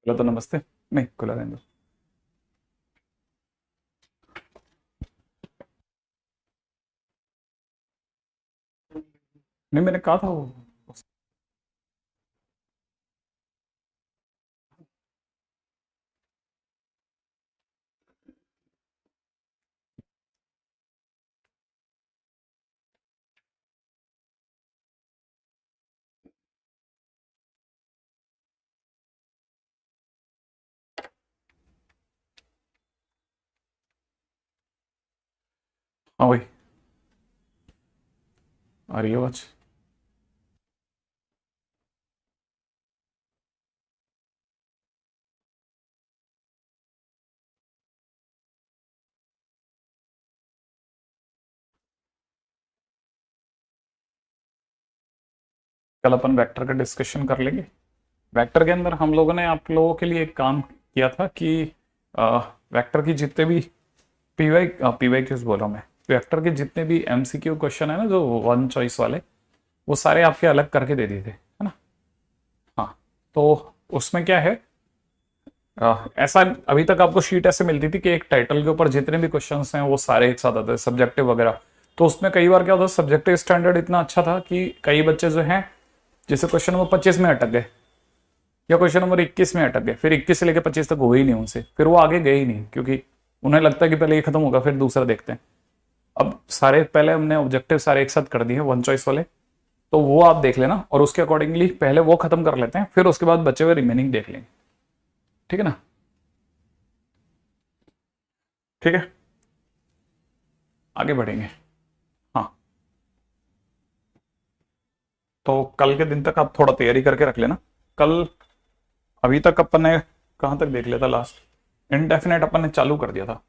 खुला तो नमस्ते। नहीं, खुला रहने दो। नहीं, मैंने कहा था वो। हाँ भाई, आ रही है आवाज। कल अपन वेक्टर का डिस्कशन कर लेंगे। वेक्टर के अंदर हम लोगों ने आप लोगों के लिए एक काम किया था कि वेक्टर की जितने भी पीवाई क्यूज बोला मैं, वेक्टर के जितने भी एमसीक्यू क्वेश्चन है ना, जो वन चॉइस वाले, वो सारे आपके अलग करके दे दिए थे, है ना। हाँ। तो उसमें क्या है, ऐसा अभी तक आपको शीट ऐसे मिलती थी कि एक टाइटल के ऊपर जितने भी क्वेश्चंस हैं वो सारे एक साथ आते हैं, सब्जेक्टिव वगैरह। तो उसमें कई बार क्या होता है, सब्जेक्टिव स्टैंडर्ड इतना अच्छा था कि कई बच्चे जो हैं, जैसे क्वेश्चन नंबर 25 में अटक गए या क्वेश्चन नंबर 21 में अटक गए, फिर 21 से लेकर 25 तक हुए ही नहीं उनसे, फिर वो आगे गए ही नहीं, क्योंकि उन्हें लगता है कि पहले ये खत्म होगा फिर दूसरा देखते हैं। अब सारे पहले हमने ऑब्जेक्टिव सारे एक साथ कर दिए वन चॉइस वाले, तो वो आप देख लेना और उसके अकॉर्डिंगली पहले वो खत्म कर लेते हैं, फिर उसके बाद बचे हुए रिमेनिंग देख लेंगे। ठीक है ना। ठीक है, आगे बढ़ेंगे। हाँ। तो कल के दिन तक आप थोड़ा तैयारी करके रख लेना। कल अभी तक अपन ने कहाँ तक देख लिया था लास्ट, इनडेफिनेट अपन ने चालू कर दिया था।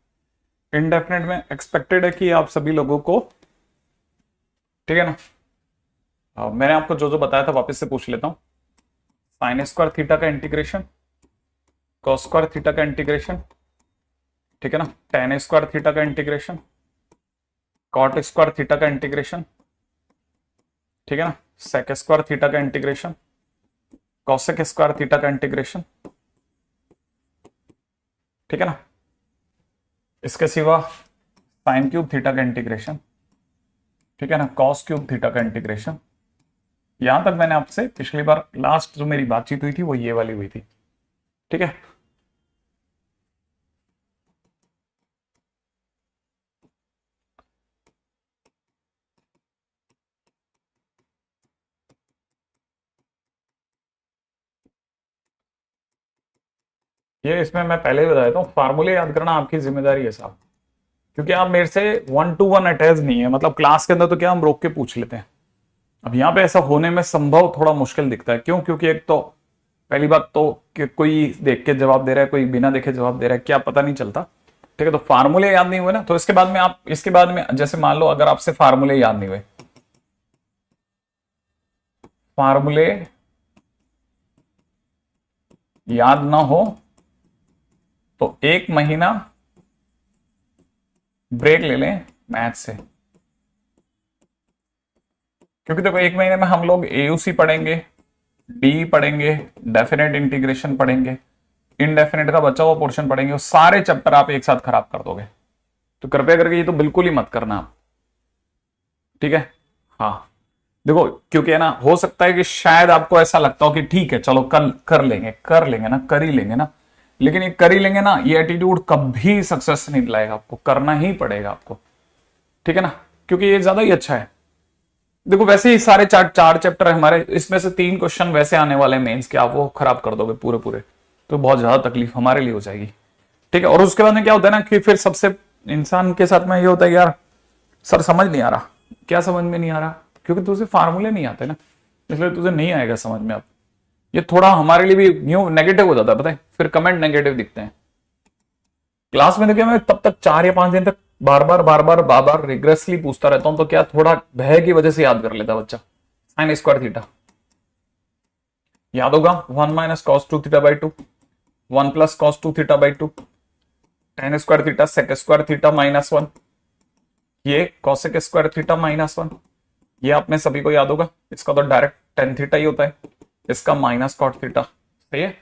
इनडेफिनेट में एक्सपेक्टेड है कि आप सभी लोगों को, ठीक है ना, मैंने आपको जो जो बताया था वापस से पूछ लेता हूँ। साइन स्क्वायर थीटा का इंटीग्रेशन, कॉस स्क्वायर थीटा का इंटीग्रेशन, ठीक है ना, टेन स्क्वायर थीटा का इंटीग्रेशन, कॉट स्क्वायर थीटा का इंटीग्रेशन, ठीक है ना, सेक स्क्वायर थीटा का इंटीग्रेशन, कॉसेक स्क्वायर थीटा का इंटीग्रेशन, ठीक है ना। इसके सिवा साइन क्यूब थीटा का इंटीग्रेशन, ठीक है ना, कॉस क्यूब थीटा का इंटीग्रेशन। यहां तक मैंने आपसे पिछली बार लास्ट जो मेरी बातचीत हुई थी वो ये वाली हुई थी। ठीक है। ये इसमें मैं पहले ही बता देता हूँ, फार्मूले याद करना आपकी जिम्मेदारी है साहब, क्योंकि आप मेरे से वन टू वन अटैच नहीं है। मतलब क्लास के अंदर तो क्या हम रोक के पूछ लेते हैं, अब यहाँ पे ऐसा होने में संभव थोड़ा मुश्किल दिखता है। क्यों? क्योंकि एक तो पहली बात तो कि कोई देख के जवाब दे रहा है, कोई बिना देखे जवाब दे रहा है, क्या पता नहीं चलता। ठीक है, तो फार्मूले याद नहीं हुए ना, तो इसके बाद में आप, इसके बाद में जैसे मान लो अगर आपसे फार्मूले याद नहीं हुए, फार्मूले याद ना हो तो एक महीना ब्रेक ले लें मैथ से। क्योंकि देखो एक महीने में हम लोग एयूसी पढ़ेंगे, डी पढ़ेंगे, डेफिनेट इंटीग्रेशन पढ़ेंगे, इनडेफिनेट का बचा हुआ पोर्शन पढ़ेंगे, और सारे चैप्टर आप एक साथ खराब कर दोगे। तो कृपया करके ये तो बिल्कुल ही मत करना आप। ठीक है। हाँ। देखो क्योंकि है ना, हो सकता है कि शायद आपको ऐसा लगता हो कि ठीक है चलो कल कर लेंगे ना, कर ही लेंगे ना, लेकिन ये कर ही लेंगे ना, ये एटीट्यूड कभी सक्सेस नहीं दिलाएगा आपको, करना ही पड़ेगा आपको। ठीक है ना, क्योंकि ये ज्यादा ही अच्छा है। देखो वैसे ही सारे चार चार चैप्टर है हमारे, इसमें से तीन क्वेश्चन वैसे आने वाले हैं मेंस के, आप वो खराब कर दोगे पूरे पूरे, तो बहुत ज्यादा तकलीफ हमारे लिए हो जाएगी। ठीक है। और उसके बाद में क्या होता है ना कि फिर सबसे इंसान के साथ में ये होता है यार, सर समझ नहीं आ रहा। क्या समझ में नहीं आ रहा? क्योंकि तुझे फार्मूले नहीं आते ना, इसलिए तुझे नहीं आएगा समझ में। अब ये थोड़ा हमारे लिए भी न्यू नेगेटिव हो जाता है, पता है, फिर कमेंट नेगेटिव दिखते हैं क्लास में। देखिए मैं तब तक 4 या 5 दिन तक बार बार रिग्रेसली पूछता रहता हूं, तो क्या थोड़ा भय की वजह से याद कर लेता बच्चा। साइन स्क्वायर थीटा याद होगा, 1 - cos 2 थीटा/2, 1 + cos 2 थीटा/2, tan square theta, sec square theta -1, ये cosec स्क्वायर थीटा -1, ये आपने सभी को याद होगा। इसका तो डायरेक्ट tan थीटा ही होता है, इसका -cot थीटा, सही है।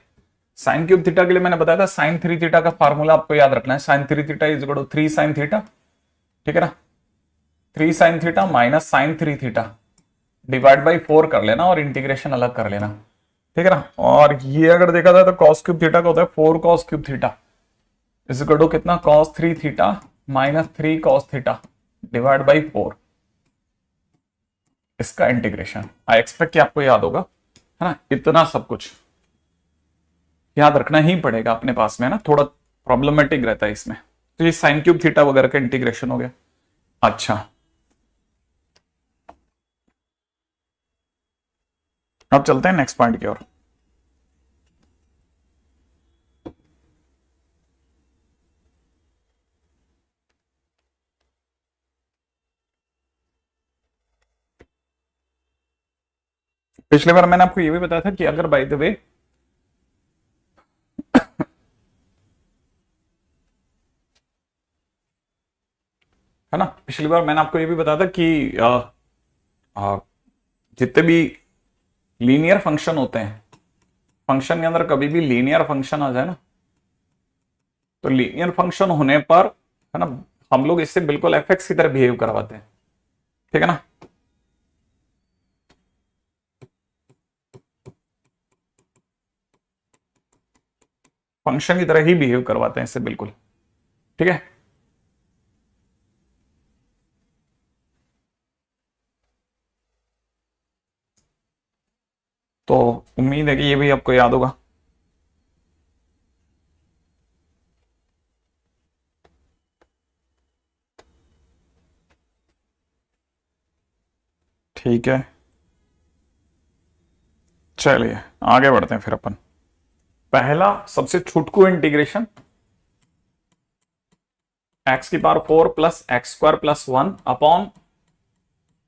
साइन क्यूब थीटा के लिए मैंने बताया था साइन 3 थीटा का फार्मूला आपको याद रखना है, sine 3 theta is equal to 3 sine theta, ठीक है ना, 3 sine theta minus sine 3 theta divide by 4 कर लेना और इंटीग्रेशन अलग कर लेना, ठीक है ना। और ये अगर देखा जाए तो कॉस क्यूब थीटा का होता है 4 cos cube theta is equal to कितना, cos 3 theta minus 3 cos theta divide by 4, इसका इंटीग्रेशन। आई एक्सपेक्ट कि आपको याद होगा, है ना। इतना सब कुछ याद रखना ही पड़ेगा अपने पास में, है ना, थोड़ा प्रॉब्लमेटिक रहता है इसमें। तो ये साइन क्यूब थीटा वगैरह का इंटीग्रेशन हो गया। अच्छा, अब चलते हैं नेक्स्ट पॉइंट की ओर। पिछली बार मैंने आपको ये भी बताया था कि अगर बाय द वे है ना, पिछली बार मैंने आपको ये भी बताया था कि जितने भी लीनियर फंक्शन होते हैं, फंक्शन के अंदर कभी भी लीनियर फंक्शन आ जाए ना, तो लीनियर फंक्शन होने पर, है ना, हम लोग इससे बिल्कुल एफएक्स की तरह बिहेव करवाते हैं, ठीक है ना। फंक्शन की तरह ही बिहेव करवाते हैं इससे बिल्कुल, ठीक है। तो उम्मीद है कि ये भी आपको याद होगा। ठीक है, चलिए आगे बढ़ते हैं फिर अपन। पहला सबसे छुटकू इंटीग्रेशन, एक्स की power 4 plus x square plus 1 upon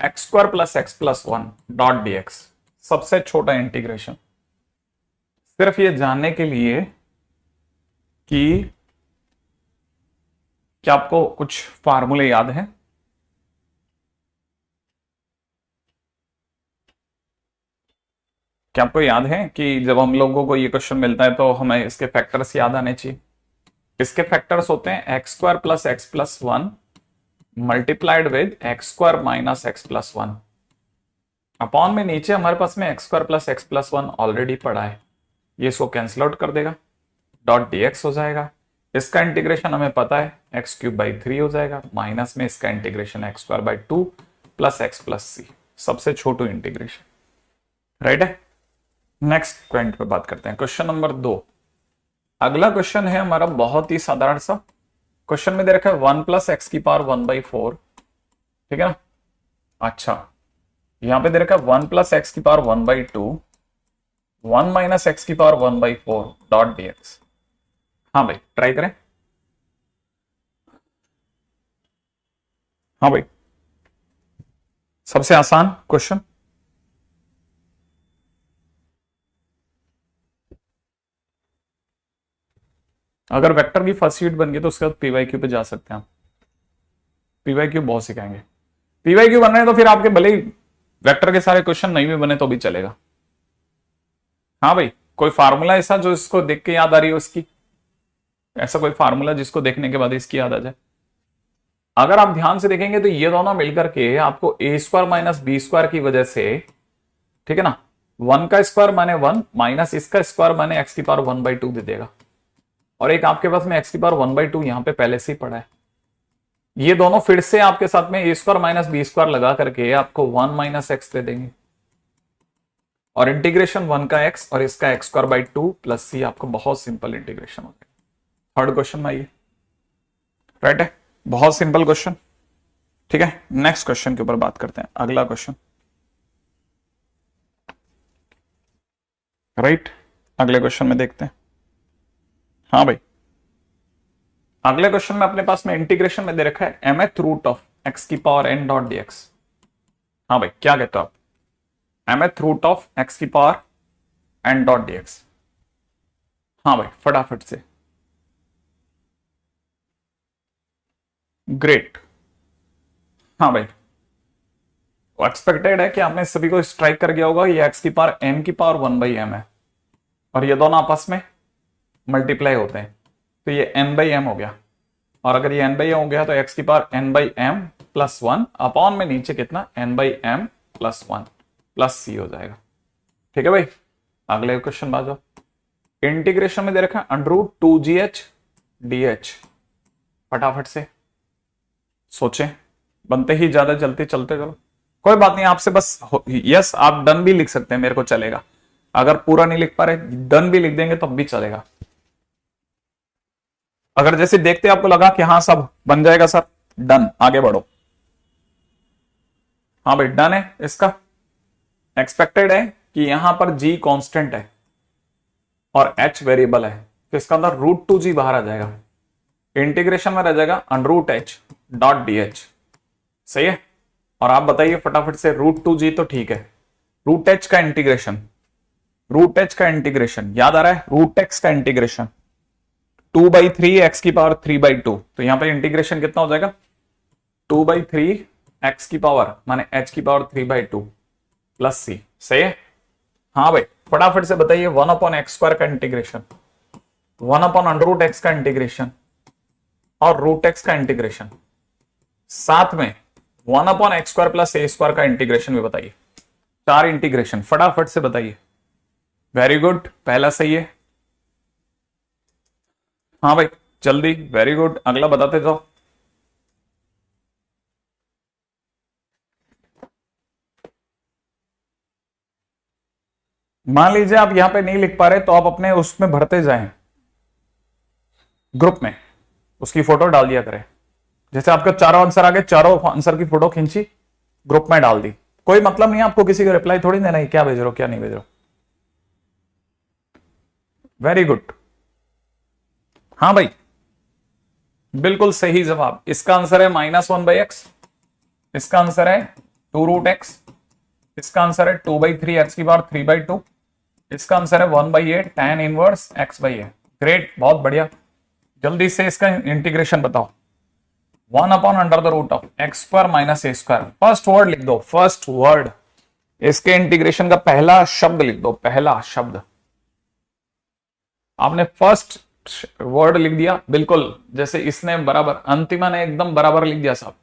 x square plus x plus 1 dot D x, सबसे छोटा इंटीग्रेशन। सिर्फ ये जानने के लिए कि क्या आपको कुछ फार्मूले याद है। क्या आपको याद है कि जब हम लोगों को ये क्वेश्चन मिलता है तो हमें इसके फैक्टर्स याद आने चाहिए। इसके फैक्टर्स होते हैं x square plus x plus 1 multiplied with x square minus x plus 1 upon में नीचे हमारे पास में x square plus x plus 1 already पड़ा है, ये इसको कैंसिल आउट कर देगा, डॉट डीएक्स हो जाएगा। इसका इंटीग्रेशन हमें पता है एक्स क्यूब बाई 3 हो जाएगा, माइनस में इसका integration x square by 2 plus x plus c, सबसे छोटू इंटीग्रेशन, राइट है। नेक्स्ट पॉइंट पे बात करते हैं, क्वेश्चन नंबर 2। अगला क्वेश्चन है हमारा बहुत ही साधारण सा। क्वेश्चन में दे रखा है 1 प्लस एक्स की पावर 1/4, ठीक है ना। अच्छा, यहां पे दे रखा है 1 प्लस एक्स की पावर 1/2 1 माइनस एक्स की पावर 1/4 डॉट डीएक्स। हाँ भाई ट्राई करें। हाँ भाई, सबसे आसान क्वेश्चन। अगर वेक्टर की फर्स्ट शीट बन गई तो उसके बाद पीवाईक्यू पे जा सकते हैं आप। पीवाईक्यू बहुत सिखाएंगे। पीवाईक्यू बन रहे हैं तो फिर आपके भले ही वेक्टर के सारे क्वेश्चन नहीं भी बने तो भी चलेगा। हाँ भाई, कोई फार्मूला ऐसा जो इसको देख के याद आ रही हो इसकी, ऐसा कोई फार्मूला जिसको देखने के बाद इसकी याद आ जाए। अगर आप ध्यान से देखेंगे तो ये दोनों मिलकर के आपको ए स्क्वायर माइनस बी स्क्वायर की वजह से, ठीक है ना, 1 का स्क्वायर माने 1 माइनस इसका स्क्वायर माने एक्स की पावर 1/2 दे देगा। और एक आपके पास में एक्स की पावर 1/2 यहां पे पहले से ही पड़ा है। ये दोनों फिर से आपके साथ में ए स्क्वायर माइनस बी स्क्वायर लगा करके आपको 1 माइनस एक्स दे देंगे, और इंटीग्रेशन 1 का एक्स और इसका एक्स स्क्वायर बाई 2 प्लस सी, आपको बहुत सिंपल इंटीग्रेशन हो गया। थर्ड क्वेश्चन में आइए, राइट है, बहुत सिंपल क्वेश्चन, ठीक है। नेक्स्ट क्वेश्चन के ऊपर बात करते हैं, अगला क्वेश्चन, राइट। अगले क्वेश्चन में देखते हैं। हाँ भाई, अगले क्वेश्चन में अपने पास में इंटीग्रेशन में दे रखा है mth रूट ऑफ एक्स की पावर n डॉट dx। हाँ भाई, क्या कहते हो आप, mth रूट ऑफ एक्स की पावर n डॉट dx। हाँ भाई फटाफट से, ग्रेट। हाँ भाई, एक्सपेक्टेड है कि आपने सभी को स्ट्राइक कर गया होगा, ये एक्स की पावर m की पावर 1/m है, और ये दोनों आपस में मल्टीप्लाई होते हैं, तो ये n बाई एम हो गया, और अगर ये n बाई एम हो गया तो x की power n by M plus 1 upon में नीचे कितना n by M plus 1 plus c हो जाएगा। ठीक है भाई, अगले क्वेश्चन बात जाओ। इंटीग्रेशन में दे रखा है √2gh dh, फटाफट से सोचें, बनते ही ज्यादा जल्दी चलते चलो, कोई बात नहीं, आपसे बस यस आप डन भी लिख सकते हैं, मेरे को चलेगा, अगर पूरा नहीं लिख पा रहे डन भी लिख देंगे तब भी चलेगा। अगर जैसे देखते आपको लगा कि हाँ सब बन जाएगा सर, डन, आगे बढ़ो। हाँ भाई डन है, इसका एक्सपेक्टेड है कि यहां पर g कांस्टेंट है और h वेरिएबल है, तो इसका अंदर √2g बाहर आ जाएगा, इंटीग्रेशन में रह जाएगा √h.dh, सही है। और आप बताइए फटाफट से, √2g तो ठीक है, √h का इंटीग्रेशन, √h का इंटीग्रेशन याद आ रहा है, √x का इंटीग्रेशन 2/3 x की पावर 3/2, तो यहां पे इंटीग्रेशन कितना हो जाएगा 2/3 x की पावर माने h की पावर 3/2 प्लस c, सही है। हाँ भाई फटाफट से बताइए, 1/x² का इंटीग्रेशन, 1/√x का इंटीग्रेशन और √x का इंटीग्रेशन, साथ में 1/x² प्लस a² का इंटीग्रेशन भी बताइए, 4 इंटीग्रेशन फटाफट से बताइए। वेरी गुड, पहला सही है। हाँ भाई जल्दी, वेरी गुड, अगला बताते जाओ। मान लीजिए आप यहां पे नहीं लिख पा रहे तो आप अपने उसमें भरते जाएं, ग्रुप में उसकी फोटो डाल दिया करें, जैसे आपका चारों आंसर आ गए, चारों आंसर की फोटो खींची ग्रुप में डाल दी, कोई मतलब नहीं आपको किसी का रिप्लाई थोड़ी देना है क्या भेज रहे हो क्या नहीं भेज रहे हो। वेरी गुड, हाँ भाई बिल्कुल सही जवाब, इसका आंसर है -1/x, इसका आंसर है 2√x, इसका आंसर है 2/3 x की पावर 3/2, इसका आंसर है 1/8 tan इनवर्स x/a। ग्रेट, बहुत बढ़िया। जल्दी से इसका इंटीग्रेशन बताओ, 1/√x² - a², फर्स्ट वर्ड लिख दो, फर्स्ट वर्ड, इसके इंटीग्रेशन का पहला शब्द लिख दो, पहला शब्द। आपने फर्स्ट वर्ड लिख दिया, बिल्कुल जैसे इसने बराबर, अंतिमा ने एकदम बराबर लिख दिया साहब,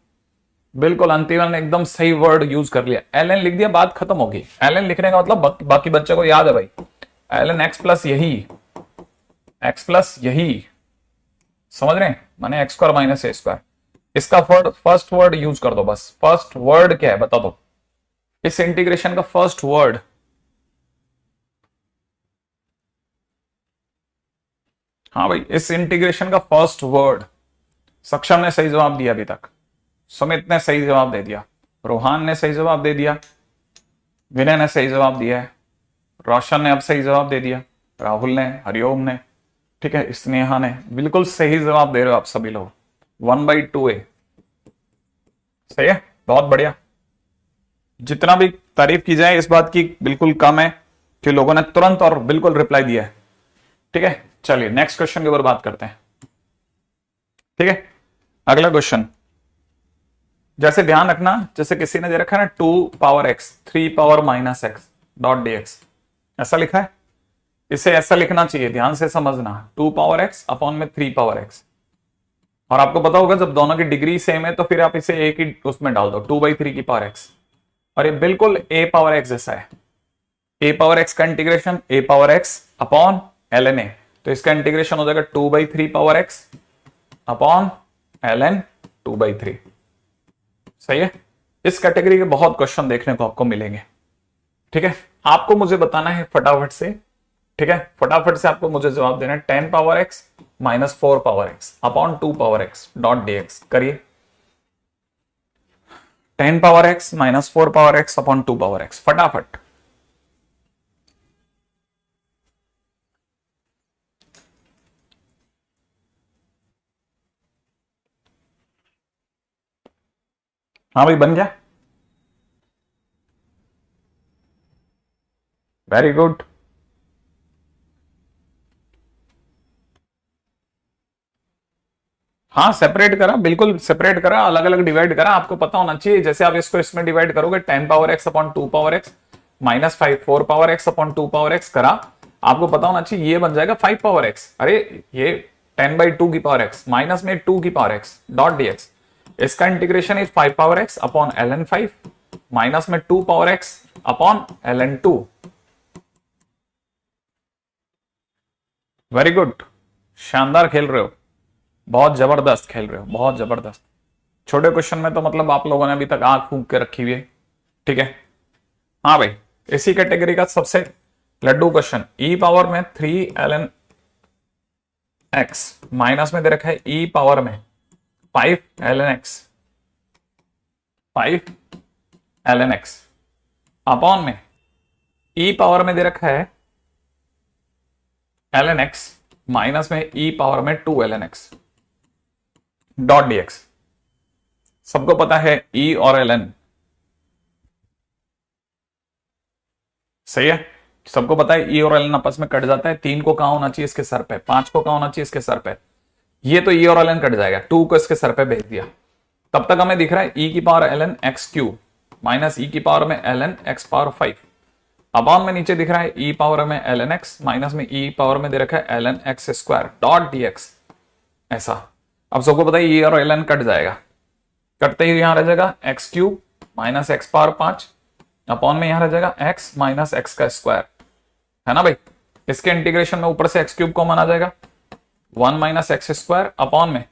बिल्कुल अंतिमा ने एकदम सही वर्ड यूज कर लिया, ln लिख दिया, बात खत्म होगी। ln लिखने का मतलब बाकी बच्चे को याद है भाई, ln x प्लस यही, x प्लस यही, समझ रहे हैं, माने x² - a²। इसका फर्स्ट वर्ड यूज कर दो, बस फर्स्ट वर्ड क्या है बता दो, इस इंटीग्रेशन का फर्स्ट वर्ड। हाँ भाई इस इंटीग्रेशन का फर्स्ट वर्ड, सक्षम ने सही जवाब दिया अभी तक, सुमित ने सही जवाब दे दिया, रोहान ने सही जवाब दे दिया, विनय ने सही जवाब दिया है, रोशन ने अब सही जवाब दे दिया, राहुल ने, हरिओम ने, ठीक है, स्नेहा ने, बिल्कुल सही जवाब दे रहे हो आप सभी लोग, 1/2a, सही है, बहुत बढ़िया। जितना भी तारीफ की जाए इस बात की बिल्कुल कम है कि लोगों ने तुरंत और बिल्कुल रिप्लाई दिया है। ठीक है, चलिए नेक्स्ट क्वेश्चन के ऊपर बात करते हैं। ठीक है, अगला क्वेश्चन, जैसे ध्यान रखना, जैसे किसी ने दे रखा है ना 2x 3 x डॉट dx, ऐसा लिखा है, इसे ऐसा लिखना चाहिए, ध्यान से समझना, 2x अपॉन में 3x, और आपको पता होगा जब दोनों की डिग्री सेम है तो फिर आप इसे एक ही उसमें डाल दो, 2/3 की पावर x, और ये बिल्कुल a पावर x जैसा है, a पावर x का integration a power x upon ln a, तो इसका इंटीग्रेशन हो जाएगा 2/3 पावर x अपॉन ln 2/3, सही है। इस कैटेगरी के बहुत क्वेश्चन देखने को आपको मिलेंगे। ठीक है, आपको मुझे बताना है फटाफट से, ठीक है, फटाफट से आपको मुझे जवाब देना है, 10 power x - 4 power x upon 2 power x dot dx, करिए, 10 power x - 4 power x upon 2 power x, फटाफट। हाँ भाई बन गया, वेरी गुड। हाँ सेपरेट करा, बिल्कुल सेपरेट करा, अलग अलग डिवाइड करा, आपको पता होना चाहिए, जैसे आप इसको इसमें डिवाइड करोगे 10 power x upon 2 power x -4 power x upon 2 power x करा, आपको पता होना चाहिए ये बन जाएगा 5 पावर एक्स। अरे ये 10/2 की पावर एक्स माइनस में 2 की पावर एक्स डॉट डीएक्स, इसका integration is 5 power x upon ln 5 minus में 2 power x upon ln 2। Very good, शानदार खेल रहे हो, बहुत जबरदस्त खेल रहे हो, बहुत जबरदस्त। छोटे क्वेश्चन में तो मतलब आप लोगों ने अभी तक आंख फूंक के रखी हुई है, ठीक है। हाँ भाई, इसी कैटेगरी का सबसे लड्डू क्वेश्चन, ई पावर में 3 ln x माइनस में दे रखा है ई पावर में 5 ln x, 5 ln x upon में ई पावर में दे रखा है ln x माइनस में ई पावर में 2 ln x डॉट dx। सबको पता है ई और ln, सही है, सबको पता है ई और ln आपस में कट जाता है। 3 को कहां होना चाहिए इसके सर पे, 5 को कहां होना चाहिए इसके सर पे, ये तो ई और ln कट जाएगा, 2 को इसके सर पे भेज दिया। तब तक हमें दिख रहा है ई की power ln x cube minus e की पावर में ln x पावर 5 अपॉन में नीचे दिख रहा है ई पावर में ln x माइनस में ई पावर में दे रखा है ln x square dot dx। ऐसा अब सबको पता है ई और ln कट जाएगा, कटते ही यहां रह जाएगा x cube minus x power 5 upon में यहां रह जाएगा x माइनस x का स्क्वायर, है ना भाई। इसके इंटीग्रेशन में ऊपर से x क्यूब कॉमन आ जाएगा 1 माइनस एक्स स्क्वायर अपॉन में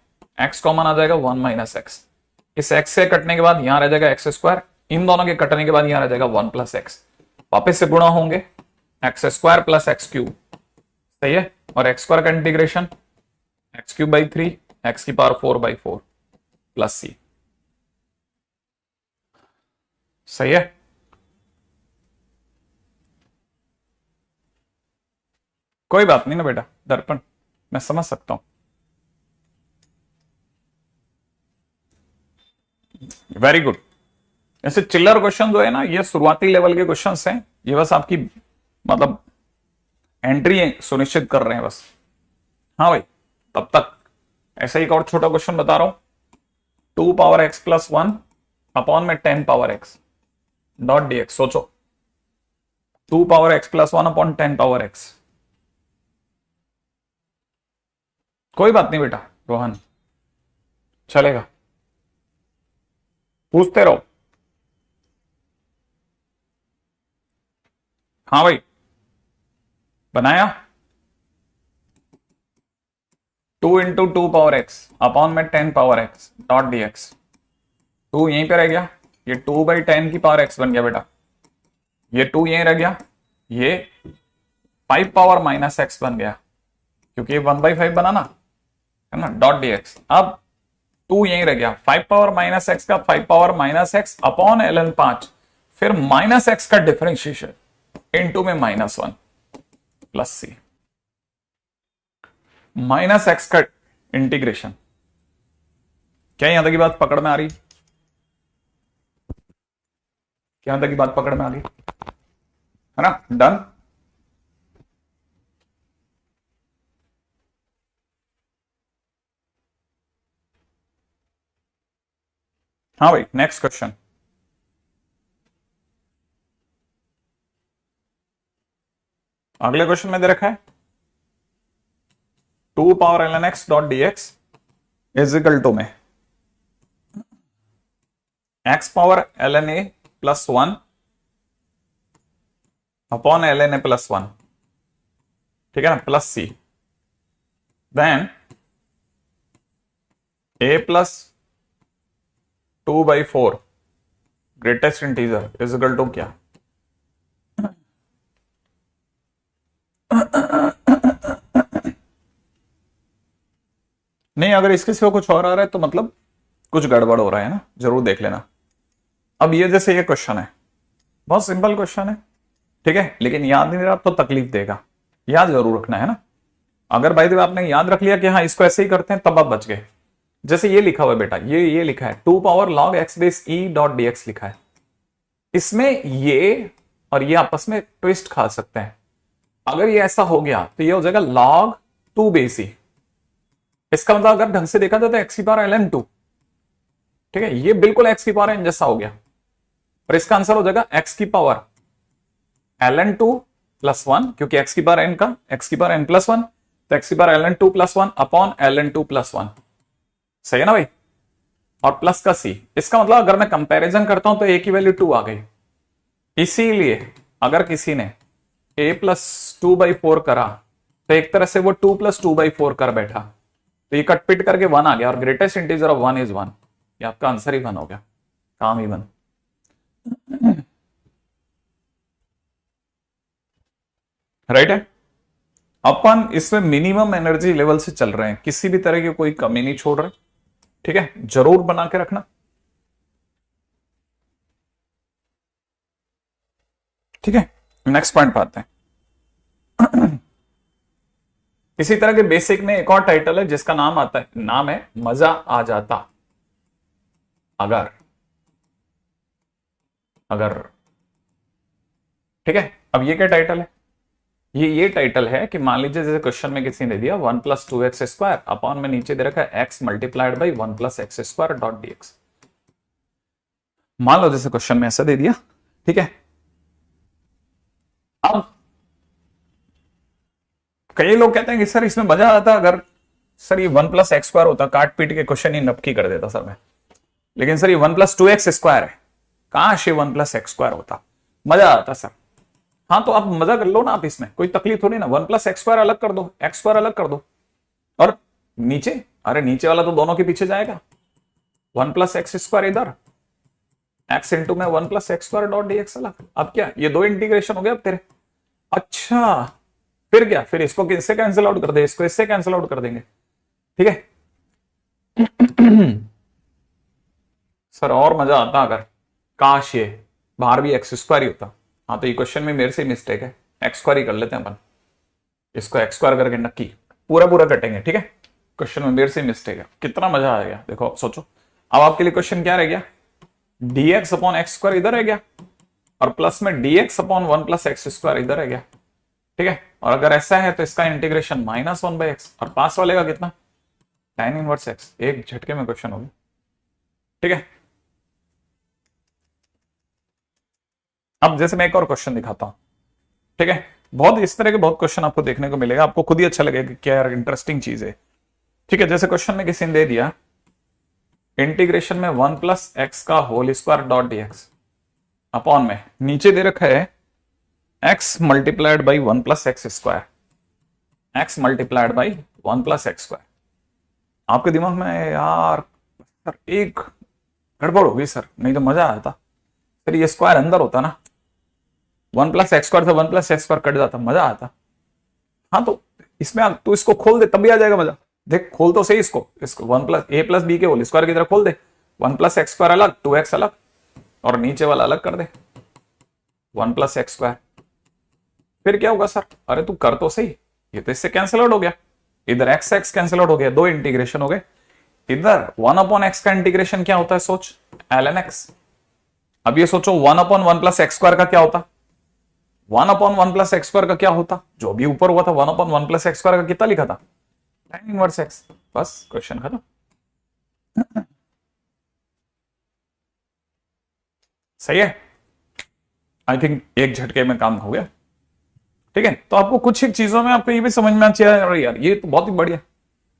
x कॉमन आ जाएगा 1 माइनस एक्स। इस x से कटने के बाद यहां रह जाएगा x स्क्वायर, इन दोनों के कटने के बाद यहां रह जाएगा 1 प्लस एक्स, वापिस से गुणा होंगे x square plus x cube, सही है। और एक्स स्क्वायर का integration x cube by 3 x की पावर 4/4 प्लस सी, सही है। कोई बात नहीं ना बेटा, दर्पण मैं समझ सकता हूं। Very good. ऐसे चिल्लर क्वेश्चन जो है ना, ये शुरुआती लेवल के क्वेश्चंस हैं, ये बस आपकी मतलब एंट्री सुनिश्चित कर रहे हैं बस। हाँ भाई, तब तक ऐसा एक और छोटा क्वेश्चन बता रहा हूं, 2 पावर x प्लस 1 अपॉन में 10 पावर x डॉट dx। सोचो 2 power x plus 1 upon 10 power x, कोई बात नहीं बेटा रोहन, चलेगा, पूछते रहो। हाँ भाई, बनाया 2 इंटू 2 पावर एक्स अपॉन में 10 पावर एक्स डॉट dx। 2 यहीं पे रह गया, ये 2/10 की पावर x बन गया बेटा, ये 2 यहीं रह गया, ये 5 पावर माइनस x बन गया क्योंकि ये 1/5 बना ना, है ना, डॉट dx। अब 2 यहीं रह गया, 5 पावर माइनस एक्स का 5 power minus x upon ln 5, फिर माइनस एक्स का डिफरेंशिएशन इनटू में -1 प्लस सी, माइनस एक्स का इंटीग्रेशन। क्या यहां तक की बात पकड़ में आ रही, क्या यहां तक की बात पकड़ में आ गई, है ना, डन। हाँ भाई, नेक्स्ट क्वेश्चन। अगले क्वेश्चन में दे रखा है 2 power ln x dot dx is equal to में x power ln a plus 1 upon ln a plus 1, ठीक है ना, plus C, then a plus 2/4 greatest integer is equal to क्या। नहीं, अगर इसके सिवा कुछ और आ रहा है तो मतलब कुछ गड़बड़ हो रहा है ना, जरूर देख लेना। अब ये जैसे ये क्वेश्चन है, बहुत सिंपल क्वेश्चन है, ठीक है, लेकिन याद नहीं रहा तो तकलीफ देगा, याद जरूर रखना है ना। अगर भाई देव आपने याद रख लिया कि हाँ इसको ऐसे ही करते हैं तब आप बच गए। जैसे ये लिखा हुआ है बेटा, ये लिखा है 2 power log x base e dot dx लिखा है, इसमें ये और ये आपस में ट्विस्ट खा सकते हैं। अगर ये ऐसा हो गया तो ये हो जाएगा log 2 बेस e, इसका मतलब अगर ढंग से देखा जाए तो x की पावर ln 2, ठीक है, ये बिल्कुल x की पावर n जैसा हो गया, और इसका आंसर हो जाएगा x की पावर ln 2 +1, क्योंकि x की पावर n का x की पावर n+1, तो x की पावर ln2+1 अपॉन ln2+1, सही है ना भाई। और प्लस का c, इसका मतलब अगर मैं कंपैरिजन करता हूं तो a की वैल्यू 2 आ गई। इसीलिए अगर किसी ने a+2/4 करा तो एक तरह से वो 2+2/4 कर बैठा, तो ये कट पिट करके 1 आ गया, और ग्रेटेस्ट इंटीजर ऑफ 1 इज 1। ये आपका आंसर ही 1 हो गया, काम ही 1। राइट है। अपन इसमें मिनिमम एनर्जी लेवल से चल रहे हैं, किसी भी तरह की कोई कमी नहीं छोड़ रहे, ठीक है, जरूर बना के रखना। ठीक है, नेक्स्ट पॉइंट पे आते हैं। इसी तरह के बेसिक में एक और टाइटल है जिसका नाम आता है, नाम है मजा आ जाता अगर। अगर ठीक है, अब ये क्या टाइटल है, ये टाइटल है कि मान लीजिए जैसे क्वेश्चन में किसी ने दिया 1+2x² अपॉन में नीचे दे रखा है x multiplied by 1+x² dot dx। मान लो जैसे क्वेश्चन में ऐसा दे दिया, ठीक है। अब कई लोग कहते हैं कि सर इसमें मजा आता अगर सर ये 1+x² होता, काट पीट के क्वेश्चन ही नपकी कर देता सर मैं, लेकिन सर ये 1+2x² है, काश ये 1+x² होता, मजा आता सर। हाँ तो आप मजा कर लो ना, आप इसमें कोई तकलीफ थोड़ी ना, 1+x² अलग कर दो, x² अलग कर दो, और नीचे, अरे नीचे वाला तो दोनों के पीछे जाएगा, 1+x² इधर, x इंटू में 1+x² डॉट dx अलग। अब क्या, ये दो इंटीग्रेशन हो गया अब तेरे। अच्छा फिर क्या, फिर इसको इससे कैंसिल आउट कर दे, इसको इससे कैंसिल आउट कर देंगे, ठीक है। सर और मजा आता अगर काश ये बाहर भी x² ही होता। हाँ तो ये क्वेश्चन में मेरे से मिस्टेक है, x² ही कर लेते हैं अपन, इसको x² करके नक्की पूरा पूरा कटेंगे, ठीक है। क्वेश्चन में मेरे से मिस्टेक है, कितना मजा आ गया देखो, सोचो। अब आपके लिए क्वेश्चन क्या रह गया, dx अपॉन x² इधर रह गया, और प्लस में dx अपॉन 1+x² इधर रह गया, ठीक है। और अगर ऐसा है तो इसका इंटीग्रेशन -1/x, और पास वाले का कितना, tan इनवर्स x। एक झटके में क्वेश्चन हो गया, ठीक है। अब जैसे मैं एक और क्वेश्चन दिखाता हूं, ठीक है। बहुत इस तरह के बहुत क्वेश्चन आपको देखने को मिलेगा, आपको खुद ही अच्छा लगेगा कि क्या यार इंटरेस्टिंग चीज है, ठीक है। जैसे क्वेश्चन में किसी ने दे दिया इंटीग्रेशन में 1+x का whole square dot dx upon में नीचे दे रखा है x multiplied by 1+x², x multiplied by 1+x²। आपके दिमाग में यार सर एक गड़बड़ होगी सर, नहीं तो मजा आता सर, ये स्क्वायर अंदर होता ना, 1+x² से 1+x² कट जाता, मजा आता। हाँ तो इसमें तू इसको खोल दे तब भी आ जाएगा मजा, देख खोल तो सही इसको 1+a+b के होल स्क्वायर की तरह खोल दे, 1+x² अलग 2x अलग, और नीचे वाला अलग कर दे 1+x²। फिर क्या होगा सर, अरे तू कर तो सही, ये तो इससे कैंसिल आउट हो गया, इधर x x कैंसिल आउट हो गया, दो इंटीग्रेशन हो गए। इधर 1/x का इंटीग्रेशन क्या होता है सोच, ln x। अब ये सोचो 1/1+x² का क्या होता, 1/1+x² का क्या होता, जो भी ऊपर हुआ था 1/1+x² का कितना लिखा था, tan इनवर्स x। बस क्वेश्चन खत्म। सही है, आई थिंक एक झटके में काम हो गया, ठीक है। तो आपको कुछ एक चीजों में आपको ये भी समझ में आना चाहिए, अरे यार ये तो बहुत ही बढ़िया,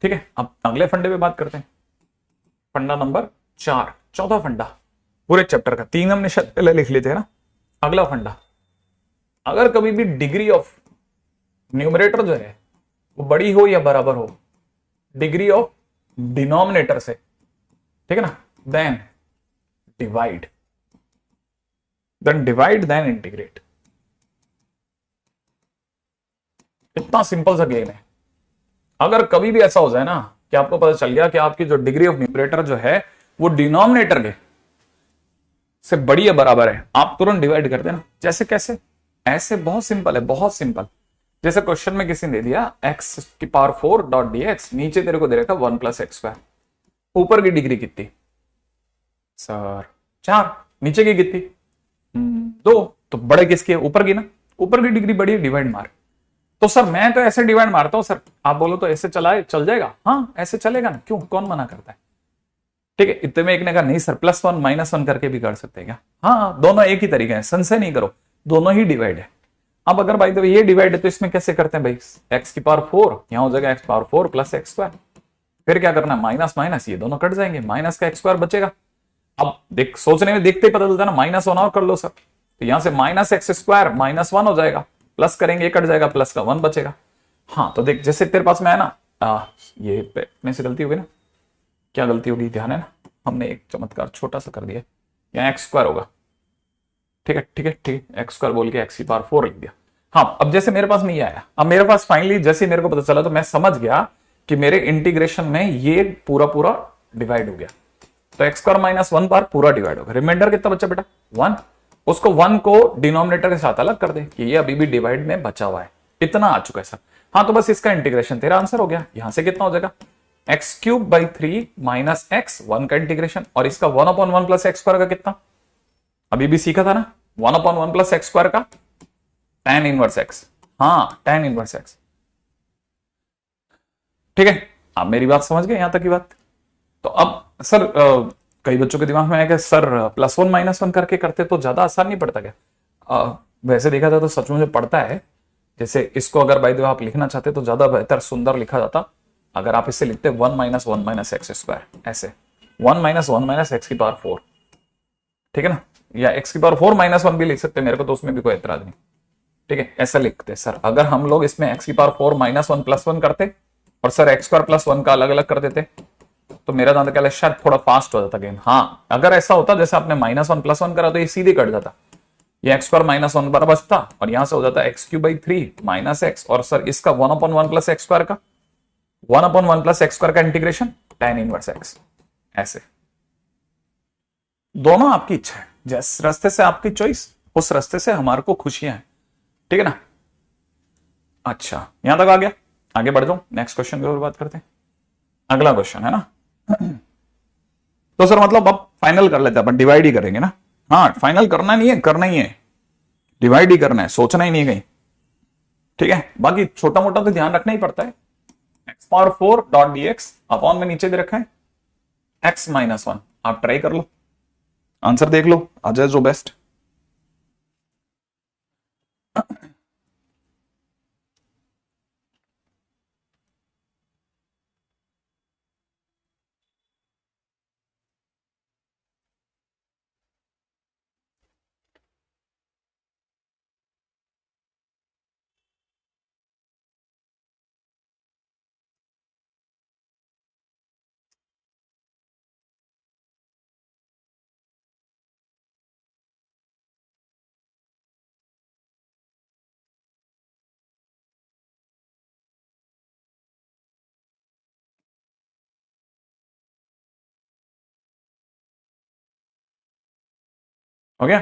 ठीक है। अब अगले फंडे पे बात करते हैं, फंडा नंबर 4, चौथा फंडा पूरे चैप्टर का, 3 हमने शायद पहले लिख लेते हैं ना। अगला फंडा, अगर कभी भी डिग्री ऑफ न्यूमरेटर जो है वो बड़ी हो या बराबर हो डिग्री ऑफ डिनोमिनेटर से, ठीक है ना, देन डिवाइड देन इंटीग्रेट। इतना सिंपल सा गेम है। अगर कभी भी ऐसा हो जाए ना कि आपको पता चल गया कि आपकी जो डिग्री ऑफ न्यूमरेटर जो है वो डिनोमिनेटर के से बड़ी या बराबर है, आप तुरंत डिवाइड कर देना। जैसे कैसे, ऐसे बहुत सिंपल है, बहुत सिंपल। जैसे क्वेश्चन में किसी ने दे दिया x की पावर 4 डॉट dx, नीचे तेरे को दे रखा 1+x², ऊपर की डिग्री कितनी सर 4, नीचे की कितनी 2, तो बड़े किसकी है, ऊपर की ना, ऊपर की डिग्री बड़ी है, डिवाइड मार। तो सर मैं तो ऐसे डिवाइड मारता हूं सर, आप बोलो तो ऐसे चल जाएगा, हाँ ऐसे चलेगा ना, क्यों, कौन मना करता है, ठीक है। इतने में एक ने कहा नहीं सर +1 -1 करके भी कर सकते हैं क्या, हाँ दोनों एक ही तरीके हैं, संशय नहीं करो, दोनों ही डिवाइड है। अब अगर भाई ये डिवाइड है तो इसमें कैसे करते हैं भाई, एक्स की पावर 4 यहां हो जाएगा x power 4 plus x square, फिर क्या करना, माइनस माइनस ये दोनों कट जाएंगे, माइनस का एक्स स्क्वायर बचेगा। अब देख सोचने में देखते ही पता चलता है ना, माइनस वन और कर लो सर, तो यहां से minus x square minus one हो जाएगा, प्लस करेंगे ये कट जाएगा, प्लस का वन बचेगा। हाँ तो देख जैसे तेरे पास में है ना, ये अपने से गलती होगी ना, क्या गलती होगी ध्यान है ना, हमने एक चमत्कार छोटा सा कर दिया, यहाँ एक्स स्क्वायर होगा, ठीक है ठीक है ठीक है, एक्स स्क्वायर बोल के एक्स की पावर 4 लिख दिया। हाँ अब जैसे मेरे पास नहीं आया, अब मेरे पास फाइनली जैसे मेरे को पता चला तो मैं समझ गया कि मेरे इंटीग्रेशन में ये पूरा पूरा डिवाइड हो गया, तो x square minus one bar पूरा डिवाइड होगा, रिमाइंडर कितना बचा बेटा 1, उसको 1 को डिनोमिनेटर के साथ अलग कर दे कि ये अभी भी डिवाइड में बचा हुआ है, इतना आ चुका है सर। हाँ तो बस इसका इंटीग्रेशन तेरा आंसर हो गया, यहां से कितना हो जाएगा x cube by 3 minus x, 1 का इंटीग्रेशन, और इसका 1/1 प्लस एक्स स्क्वायर का कितना, अभी भी सीखा था ना 1/1 प्लस एक्स स्क्वायर का tan इनवर्स एक्स, हाँ tan इनवर्स एक्स, ठीक है। आप मेरी बात समझ गए यहां तक की बात। तो अब सर कई बच्चों के दिमाग में आया कि sir plus one minus one करके करते तो ज्यादा आसान नहीं पड़ता क्या, वैसे देखा जाए तो सच में जो पड़ता है, जैसे इसको अगर बाय द वे आप लिखना चाहते तो ज्यादा बेहतर सुंदर लिखा जाता अगर आप इसे लिखते 1 माइनस एक्स स्क्वायर, ऐसे 1 माइनस एक्स की पावर 4, ठीक है ना, या एक्स की पावर 4 माइनस वन भी लिख सकते, मेरे को तो उसमें भी कोई एतराज नहीं, ठीक है ऐसा लिखते सर। अगर हम लोग इसमें एक्स की power 4 minus one plus one करते और sir x square plus one का अलग अलग कर देते तो मेरा ज्यादा ख्याल है शायद थोड़ा फास्ट हो जाता गेम। हाँ अगर ऐसा होता जैसे आपने माइनस वन प्लस वन करा तो ये सीधे कट जाता, ये एक्स स्क्वायर माइनस वन पर बचता और यहां से हो जाता x cube by 3 minus x, और सर इसका 1/1 प्लस एक्स स्क्वायर का 1/1 प्लस एक्स स्क्वायर का इंटीग्रेशन tan इनवर्स एक्स, ऐसे। दोनों आपकी इच्छा है, जिस रास्ते से आपकी चॉइस उस रास्ते से हमारे को खुशियां हैं, ठीक है ना। अच्छा यहां तक आ गया, आगे बढ़ जाओ नेक्स्ट क्वेश्चन की ओर बात करते हैं। अगला क्वेश्चन है ना, तो सर मतलब अब फाइनल कर लेते हैं अपन, डिवाइड ही करेंगे ना, हाँ फाइनल करना नहीं है, करना ही है, डिवाइड ही करना है, सोचना ही नहीं है कहीं, ठीक है। बाकी छोटा मोटा तो ध्यान रखना ही पड़ता है, x power 4 dot D x upon में नीचे दे रखा है एक्स माइनस वन, आप ट्राई कर लो, आंसर देख लो आ जाए जो बेस्ट। हो गया,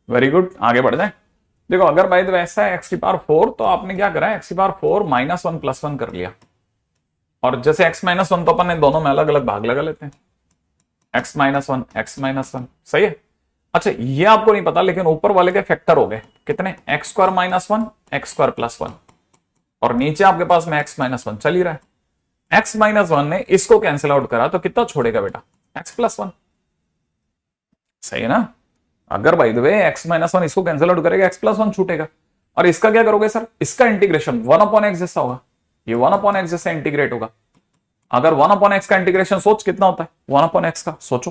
वेरी गुड, आगे बढ़ जाए। देखो अगर भाई तो ऐसा है एक्स की पावर 4 तो आपने क्या करा, एक्स की power 4 minus one plus one कर लिया, और जैसे एक्स माइनस वन तो अपन ने दोनों में अलग अलग भाग लगा लेते हैं, एक्स माइनस वन सही है। अच्छा ये आपको नहीं पता लेकिन ऊपर वाले के फैक्टर हो गए कितने, x square minus one x square plus one, और नीचे आपके पास में एक्स माइनस वन चल ही रहा है, एक्स माइनस वन ने इसको कैंसिल आउट करा तो कितना छोड़ेगा बेटा, एक्स प्लस वन, सही है ना। अगर by the way x minus one इसको कैंसिल आउट करेगा एक्स प्लस वन छूटेगा, और इसका क्या करोगे सर, इसका इंटीग्रेशन 1/x जैसा होगा, ये 1/x जैसा इंटीग्रेट होगा। अगर 1/x का इंटीग्रेशन सोच कितना होता है, 1/x का सोचो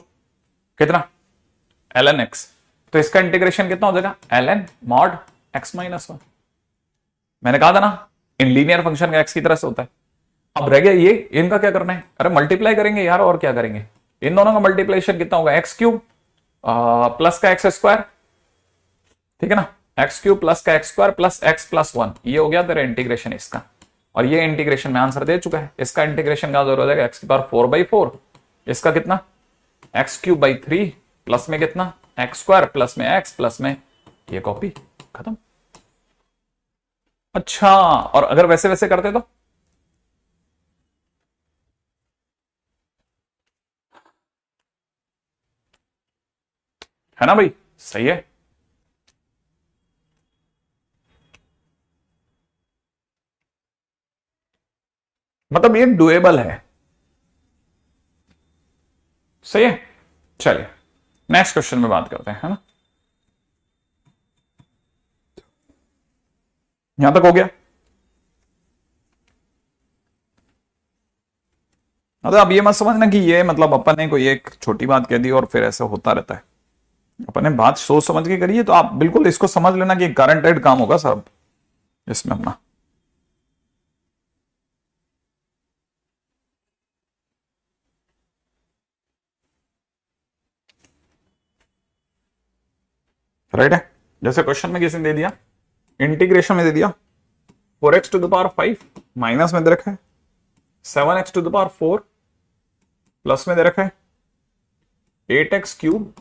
कितना, ln x, तो इसका इंटीग्रेशन कितना हो जाएगा ln mod x minus one. मैंने कहा था ना इन लीनियर फंक्शन का x की तरह से होता है। अब रह गया ये, इनका क्या करना है, अरे मल्टीप्लाई करेंगे यार, और क्या करेंगे, इन दोनों का मल्टीप्लिकेशन कितना होगा, एक्स क्यूब प्लस का एक्स स्क्वायर, ठीक है ना, एक्स क्यूब प्लस का x square plus x plus one, ये हो गया तेरा इंटीग्रेशन इसका, और ये इंटीग्रेशन में आंसर दे चुका है, इसका इंटीग्रेशन का जरूर हो जाएगा एक्स की पावर 4/4, इसका कितना एक्स क्यूब बाई 3 प्लस में कितना एक्स स्क्वायर प्लस में एक्स प्लस में ये कॉपी, खत्म। अच्छा और अगर वैसे वैसे करते तो है ना भाई, सही है। मतलब ये डुएबल है, सही है। चलिए नेक्स्ट क्वेश्चन में बात करते हैं, है ना। यहां तक हो गया। अब ये मत समझना कि ये मतलब अपन ने कोई एक छोटी बात कह दी और फिर ऐसा होता रहता है। अपन ने बात सोच समझ के करी है, तो आप बिल्कुल इसको समझ लेना कि गारंटेड काम होगा सब इसमें अपना। राइट है। जैसे क्वेश्चन में किसी ने दे दिया, इंटीग्रेशन में दे दिया 4x to the power 5 minus में दे रखा है 7x to the power 4 plus में दे रखा है 8x क्यूब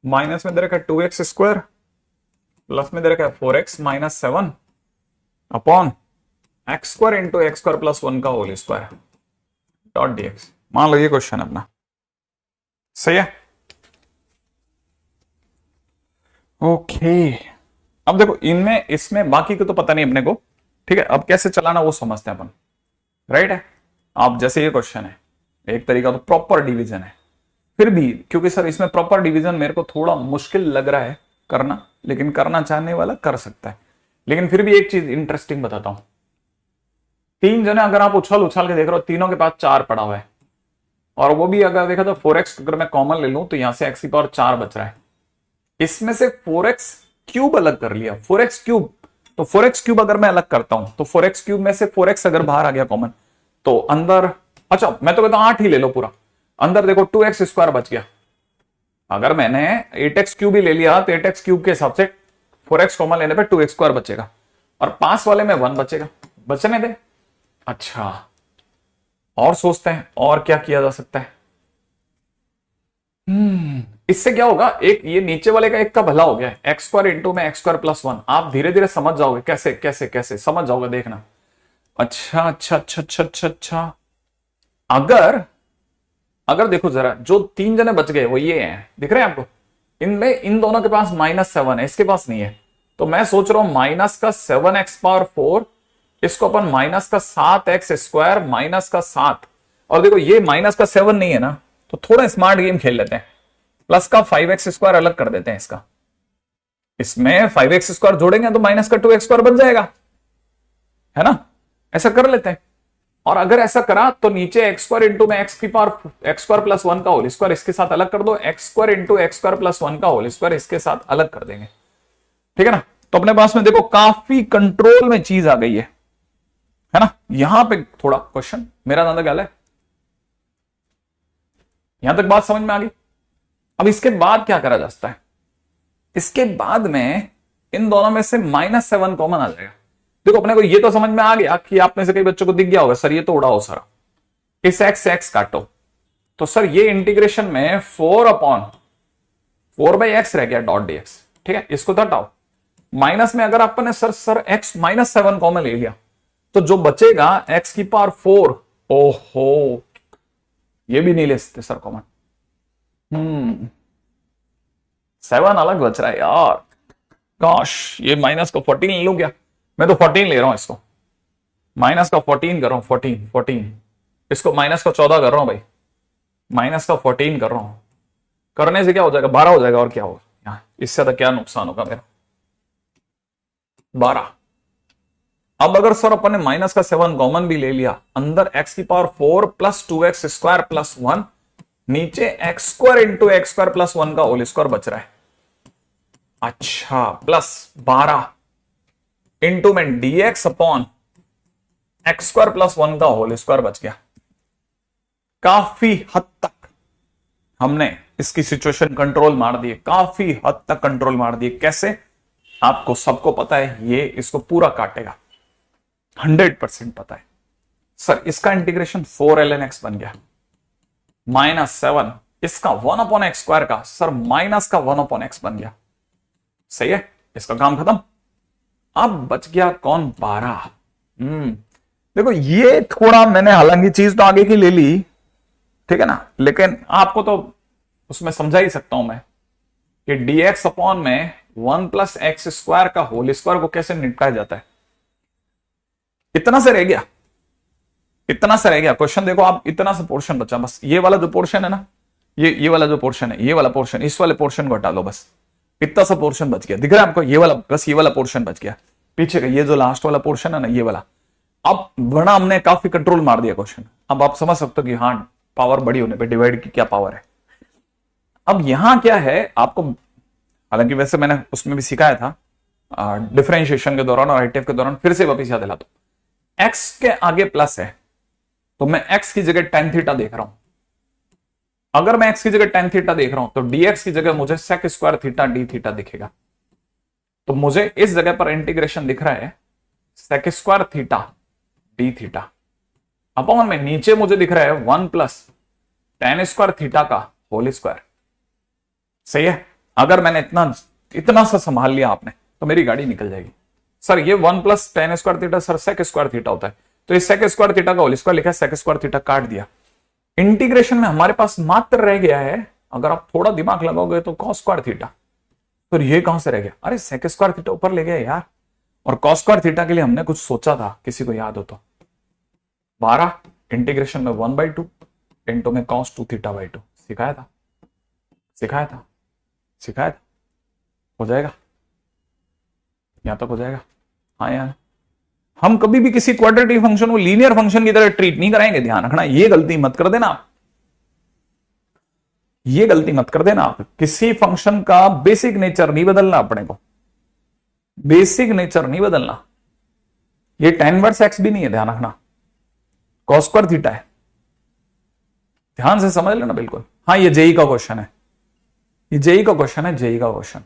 माइनस में दे रखा है 2x स्क्वायर प्लस में दे रखा है 4x minus 7 upon x square into x square plus 1 का होल स्क्वायर डॉट dx। मान लो ये क्वेश्चन अपना सही है। ओके अब देखो इनमें इसमें बाकी को तो पता नहीं अपने को, ठीक है। अब कैसे चलाना वो समझते हैं अपन, राइट है। आप जैसे ये क्वेश्चन है, एक तरीका तो प्रॉपर डिवीजन है, फिर भी क्योंकि सर इसमें प्रॉपर डिवीजन मेरे को थोड़ा मुश्किल लग रहा है करना, लेकिन करना चाहने वाला कर सकता है। लेकिन फिर भी एक चीज इंटरेस्टिंग बताता हूं, 3 जने अगर आप उछल उछल के देख रहे हो, तीनों के पास 4 पड़ा हुआ है, और वो भी अगर देखा तो 4x अगर मैं कॉमन ले लूं तो यहां से x की पावर 4 बच रहा है। इसमें से 4x क्यूब अलग कर लिया, 4x क्यूब, तो 4x क्यूब अगर मैं अलग करता हूं तो 4x क्यूब में से 4x अगर बाहर आ गया कॉमन तो अंदर, अच्छा मैं तो कहता हूं 8 ही ले लो पूरा, अंदर देखो 2x स्क्वायर बच गया। अगर मैंने 8x क्यूब ही ले लिया तो 8x क्यूब के हिसाब से 4x कॉमन लेने पे 2x स्क्वायर बचेगा, और पास वाले में 1 बचेगा, बचने दे। अच्छा और सोचते हैं और क्या किया जा सकता है। इससे क्या होगा, एक ये नीचे वाले का एक का भला हो गया, एक्स स्क्वायर इंटू में एक्स स्क्वायर प्लस 1। आप धीरे धीरे समझ जाओगे कैसे कैसे कैसे समझ जाओगे, देखना। अच्छा अच्छा अच्छा अच्छा अच्छा अच्छा, अगर अगर देखो जरा, जो 3 जने बच गए वो ये हैं, दिख रहे हैं आपको, इनमें इन दोनों के पास -7 है, इसके पास नहीं है, तो मैं सोच रहा हूं माइनस का 7x पावर 4, इसको अपन माइनस का 7x स्क्वायर माइनस का 7, और देखो ये माइनस का 7 नहीं है ना, तो थोड़ा स्मार्ट गेम खेल लेते हैं, प्लस का 5x स्क्वायर अलग कर देते हैं इसका, इसमें 5x स्क्वायर जोड़ेंगे तो माइनस का 2x स्क्वायर बन जाएगा, है ना। ऐसा कर लेते हैं, और अगर ऐसा करा तो नीचे एक्स स्क्वायर इंटू में एक्स की पावर एक्स स्क्वायर प्लस 1 का होल स्क्वायर इसके साथ अलग कर दो, x square into x square plus 1 का होल स्क्वायर इसके साथ अलग कर देंगे, ठीक है ना। तो अपने पास में देखो काफी कंट्रोल में चीज आ गई है ना। यहां पे थोड़ा क्वेश्चन मेरा ज्यादा गल है, यहां तक बात समझ में आ गई। अब इसके बाद क्या करा जा सकता है, इसके बाद में इन दोनों में से -7 कॉमन आ जाएगा। देखो अपने को ये तो समझ में आ गया कि आप में से कई बच्चों को दिख गया होगा, सर ये तो उड़ाओ सर, इस x से x काटो, तो सर ये इंटीग्रेशन में 4/4/x रह गया डॉट dx, ठीक है। इसको तो हटाओ, माइनस में अगर आपने सर x -7 कॉमन ले लिया तो जो बचेगा x की पावर 4, ओहो ये भी नहीं ले सकते सर कॉमन, 7 अलग बच रहा है यार, काश ये माइनस को 14 ले लूं क्या, मैं तो 14 ले रहा हूं, इसको माइनस का 14 कर रहा हूं, 14, इसको माइनस का 14 कर रहा हूं भाई, माइनस का 14 कर रहा हूं, करने से क्या हो जाएगा 12 हो जाएगा, और क्या होगा यहाँ, इससे तो क्या नुकसान होगा मेरा, 12। अब अगर सर अपन ने माइनस का 7 कॉमन भी ले लिया, अंदर x की power 4 plus 2x square plus 1, नीचे x square into x square plus 1 का होल स्क्वायर बच रहा है, अच्छा प्लस 12 इंटू में dx upon x square plus 1 का होल स्क्वायर बच गया। काफी हद तक हमने इसकी सिचुएशन कंट्रोल मार दी, काफी हद तक कंट्रोल मार दी। कैसे, आपको सबको पता है ये इसको पूरा काटेगा, 100% पता है। सर इसका इंटीग्रेशन 4ln x बन गया, -7 इसका 1/x स्क्वायर का सर माइनस का 1/x बन गया, सही है, इसका काम खत्म। अब बच गया कौन, 12। देखो ये थोड़ा मैंने हालांकि चीज तो आगे की ले ली, ठीक है ना, लेकिन आपको तो उसमें समझा ही सकता हूं मैं कि dx अपॉन में 1 + x स्क्वायर का होल स्क्वायर को कैसे निपटाया जाता है। इतना से रह गया, इतना से रह गया क्वेश्चन। देखो आप इतना सा पोर्शन बचा, बस ये वाला जो पोर्शन है ना, ये वाला जो पोर्शन है, ये वाला पोर्शन, इस वाले पोर्शन को हटा लो, बस इतना सा पोर्शन बच गया, दिख रहा है आपको, ये वाला, बस ये वाला पोर्शन बच गया। पीछे का ये जो लास्ट वाला पोर्शन है ना, ये वाला। अब वरना हमने काफी कंट्रोल मार दिया क्वेश्चन। अब आप समझ सकते हो कि हाँ, पावर बड़ी होने पे डिवाइड की क्या पावर है। अब यहां क्या है आपको, हालांकि वैसे मैंने उसमें भी सिखाया था डिफरेंशिएशन के दौरान और आईटीएफ के दौरान, फिर से वापिस याद दिलाता हूं। एक्स के आगे प्लस है तो मैं एक्स की जगह टेन थीटा देख रहा हूं। अगर मैं एक्स की जगह टेन थीटा देख रहा हूं तो डीएक्स की जगह मुझे sec square theta D theta दिखेगा। तो मुझे इस जगह पर इंटीग्रेशन दिख रहा है sec square theta D theta upon में नीचे मुझे दिख रहा है one plus tan square theta का होल स्क्वायर। सही है। अगर मैंने इतना सा संभाल लिया आपने तो मेरी गाड़ी निकल जाएगी। सर ये one plus tan square theta sir sec square theta होता है, तो इस सेक स्क्वायर थीटा का होल स्क्वायर लिखा है, सेक स्क्वायर थीटा काट दिया। इंटीग्रेशन में हमारे पास मात्र रह गया है, अगर आप थोड़ा दिमाग लगाओगे तो कॉस स्क्वायर थीटा। फिर ये कहां से रह गया? अरे सेक स्क्वायर थीटा ऊपर ले गया यार। और कॉस स्क्वायर थीटा के लिए हमने कुछ सोचा था, किसी को याद हो तो 12 इंटीग्रेशन में 1/2 इंटू में कॉस 2 थीटा बाई 2 सिखाया था, सिखाया था, सिखाया था। हो जाएगा यहां तक, हो जाएगा। हाँ यार, हम कभी भी किसी क्वाड्रेटिक फंक्शन को लीनियर फंक्शन की तरह ट्रीट नहीं कराएंगे, ध्यान रखना। ये गलती मत कर देना आप, ये गलती मत कर देना आप। किसी फंक्शन का बेसिक नेचर नहीं बदलना अपने को, बेसिक नेचर नहीं बदलना। ये tan इनवर्स एक्स भी नहीं है, ध्यान रखना, cos स्क्वायर थीटा है। ध्यान से समझ लेना बिल्कुल। हाँ, ये जेई का क्वेश्चन है, ये जेई का क्वेश्चन है, जेई का क्वेश्चन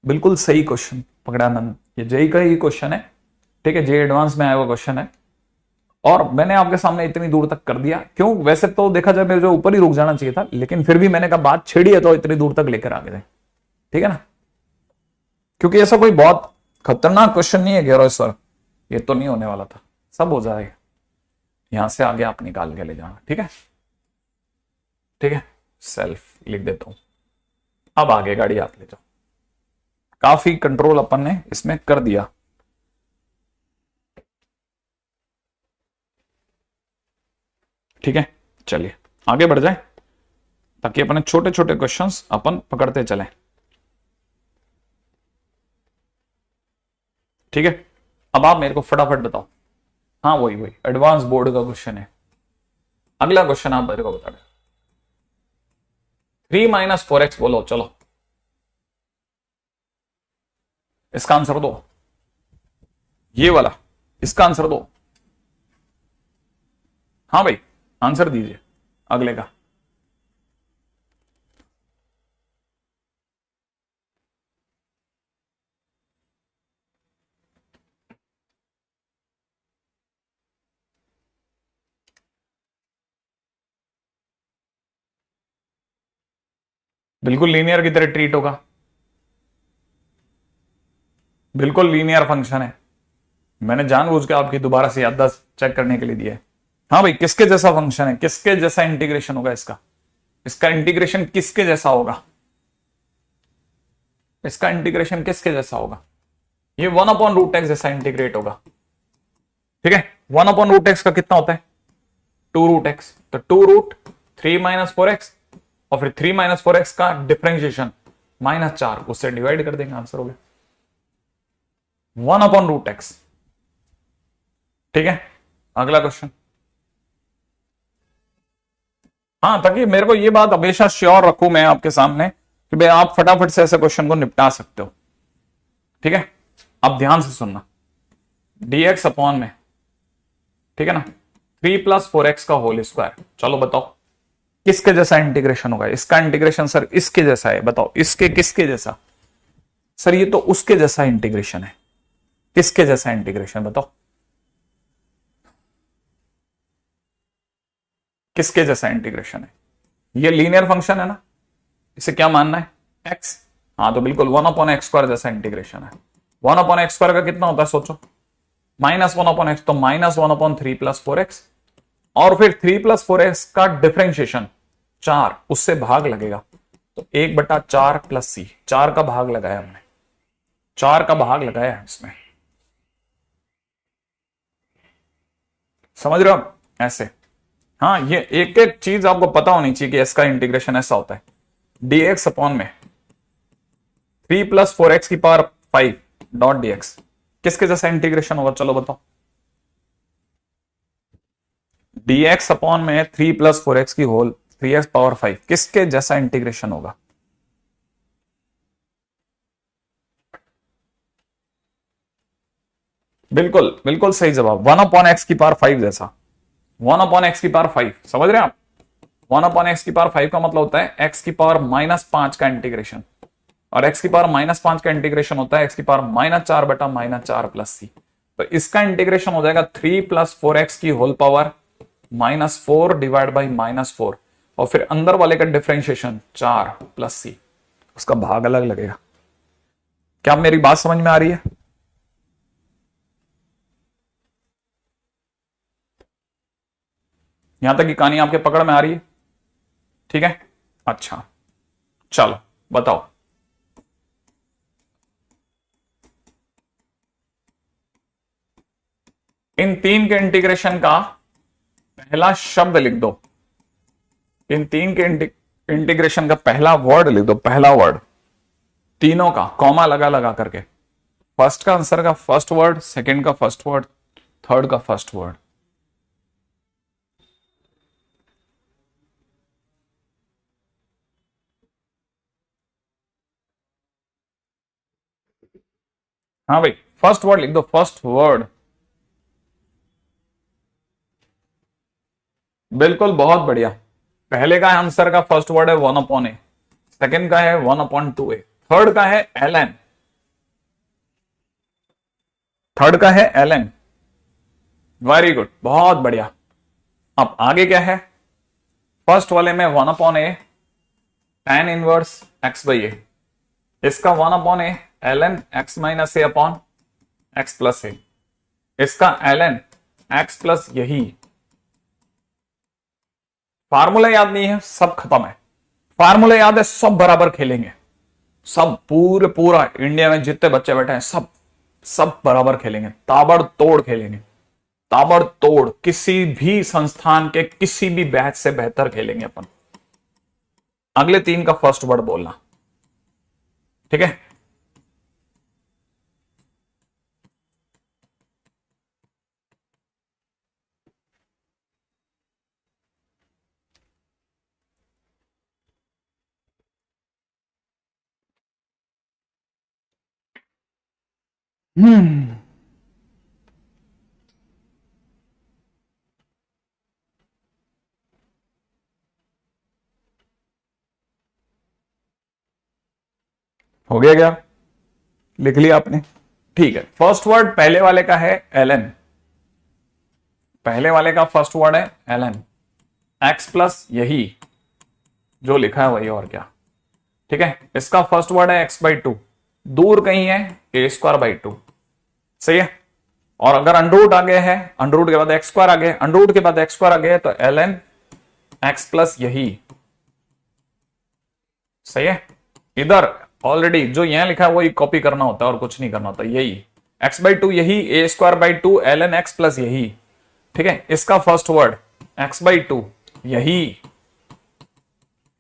बिल्कुल सही क्वेश्चन पकड़ा आनंद, ये जेई का ही क्वेश्चन है। ठीक है, जेई एडवांस में आया हुआ क्वेश्चन है और मैंने आपके सामने इतनी दूर तक कर दिया। क्यों? वैसे तो देखा जाए मेरे जो ऊपर ही रुक जाना चाहिए था, लेकिन फिर भी मैंने कहा बात छेड़ी है तो इतनी दूर तक लेकर आ गए थे। ठीक है ना, क्योंकि ऐसा कोई बहुत खतरनाक क्वेश्चन नहीं है कि सर ये तो नहीं होने वाला था, सब हो जाएगा। यहां से आगे आप निकाल के ले जाना। ठीक है, ठीक है, सेल्फ लिख देता हूं। अब आगे गाड़ी आप ले जाओ। काफी कंट्रोल अपन ने इसमें कर दिया। ठीक है, चलिए आगे बढ़ जाए ताकि अपने छोटे छोटे क्वेश्चंस अपन पकड़ते चलें। ठीक है, अब आप मेरे को फटाफट बताओ। हाँ, वही वही एडवांस बोर्ड का क्वेश्चन है। अगला क्वेश्चन आप मेरे को बता दो। 3 - 4x बोलो, चलो इसका आंसर दो। ये वाला, इसका आंसर दो। हाँ भाई, आंसर दीजिए अगले का। बिल्कुल लीनियर की तरह ट्रीट होगा, बिल्कुल लीनियर फंक्शन है। मैंने जानबूझ के आपकी दोबारा से याददाश्त चेक करने के लिए दिया है। हाँ भाई, किसके जैसा फंक्शन है, किसके जैसा इंटीग्रेशन होगा इसका? इसका इंटीग्रेशन किसके जैसा होगा? इसका इंटीग्रेशन किसके जैसा होगा? ये 1/√x जैसा इंटीग्रेट होगा। ठीक है, 1/√x का कितना होता है? 2√x। तो 2√3 - 4x और फिर 3 - 4x का डिफरेंशिएशन -4, उससे डिवाइड कर देंगे, आंसर हो गया 1/√x। ठीक है, अगला क्वेश्चन। हाँ, ताकि मेरे को ये बात हमेशा श्योर रखूं मैं आपके सामने कि भाई आप फटाफट से ऐसे क्वेश्चन को निपटा सकते हो। ठीक है, अब ध्यान से सुनना। dx अपॉन में, ठीक है ना, 3 + 4x का होल स्क्वायर। चलो बताओ किसके जैसा इंटीग्रेशन होगा? इसका इंटीग्रेशन सर इसके जैसा है, बताओ इसके किसके जैसा? सर ये तो उसके जैसा इंटीग्रेशन है। किसके जैसा इंटीग्रेशन बताओ? किसके जैसा इंटीग्रेशन है? ये लीनियर फंक्शन है ना, इसे क्या मानना है? x। हाँ, तो बिल्कुल 1/x² जैसा इंटीग्रेशन है। 1/x² का कितना होता है सोचो? -1/x, तो -1/3 + 4x और फिर 3 + 4x का डिफरेंशिएशन 4, उससे भाग लगेगा तो 1/4 + c, 4 का भाग लगाया हमने, 4 का भाग लगाया है इसमें। समझ रहे हो ऐसे? हाँ, ये एक एक चीज आपको पता होनी चाहिए कि इसका इंटीग्रेशन ऐसा होता है। dx अपॉन में 3 + 4x की पावर 5 डॉट dx किसके जैसा इंटीग्रेशन होगा, चलो बताओ। dx अपॉन में 3 + 4x की होल 3x⁵ किसके जैसा इंटीग्रेशन होगा? बिल्कुल बिल्कुल सही जवाब, 1/x⁵ जैसा। 1/x⁵ समझ रहे हैं आप? 1/x⁵ का मतलब होता है x⁻⁻5 का इंटीग्रेशन, और x⁻⁻5 का इंटीग्रेशन होता है x⁻⁻4 बटा -4 + c। तो इसका इंटीग्रेशन हो जाएगा 3 + 4x की होल पावर -4 डिवाइड बाई -4, और फिर अंदर वाले का डिफरेंशिएशन 4 + c, उसका भाग अलग लगेगा। क्या मेरी बात समझ में आ रही है? यहां तक की कहानी आपके पकड़ में आ रही है? ठीक है, अच्छा चलो बताओ। इन तीन के इंटीग्रेशन का पहला शब्द लिख दो, इन तीन के इंटीग्रेशन का पहला वर्ड लिख दो, पहला वर्ड तीनों का कॉमा लगा लगा करके। फर्स्ट का आंसर का फर्स्ट वर्ड, सेकंड का फर्स्ट वर्ड, थर्ड का फर्स्ट वर्ड। हाँ भाई, फर्स्ट वर्ड लिख दो, फर्स्ट वर्ड। बिल्कुल, बहुत बढ़िया। पहले का आंसर का फर्स्ट वर्ड है 1/a, सेकंड का है 1/2a, थर्ड का है ln, थर्ड का है ln। वेरी गुड, बहुत बढ़िया। अब आगे क्या है? फर्स्ट वाले में 1/a tan इनवर्स x/a, इसका 1/a ln x - a upon x + a, इसका ln x प्लस यही। फार्मूला याद नहीं है, सब खत्म है। फार्मूला याद है, सब बराबर खेलेंगे, सब पूरा इंडिया में जितने बच्चे बैठे हैं सब सब बराबर खेलेंगे, ताबड़तोड़ खेलेंगे, ताबड़तोड़। किसी भी संस्थान के किसी भी बैच से बेहतर खेलेंगे अपन। अगले तीन का फर्स्ट वर्ड बोलना, ठीक है? हम्म, हो गया क्या? लिख लिया आपने? ठीक है, फर्स्ट वर्ड पहले वाले का है ln, पहले वाले का फर्स्ट वर्ड है ln, x प्लस यही जो लिखा है वही, और क्या। ठीक है, इसका फर्स्ट वर्ड है x/2, दूर कहीं है a²/2, सही है। और अगर अंडररूट आ गया है, अंडररूट के बाद x² आ गया, अंडररूट के बाद x² आ गया, तो ln x प्लस यही, सही है। इधर ऑलरेडी जो यहां लिखा है वही कॉपी करना होता है और कुछ नहीं करना होता, यही x/2 यही, a²/2 ln x प्लस यही, ठीक है। इसका फर्स्ट वर्ड x/2 यही,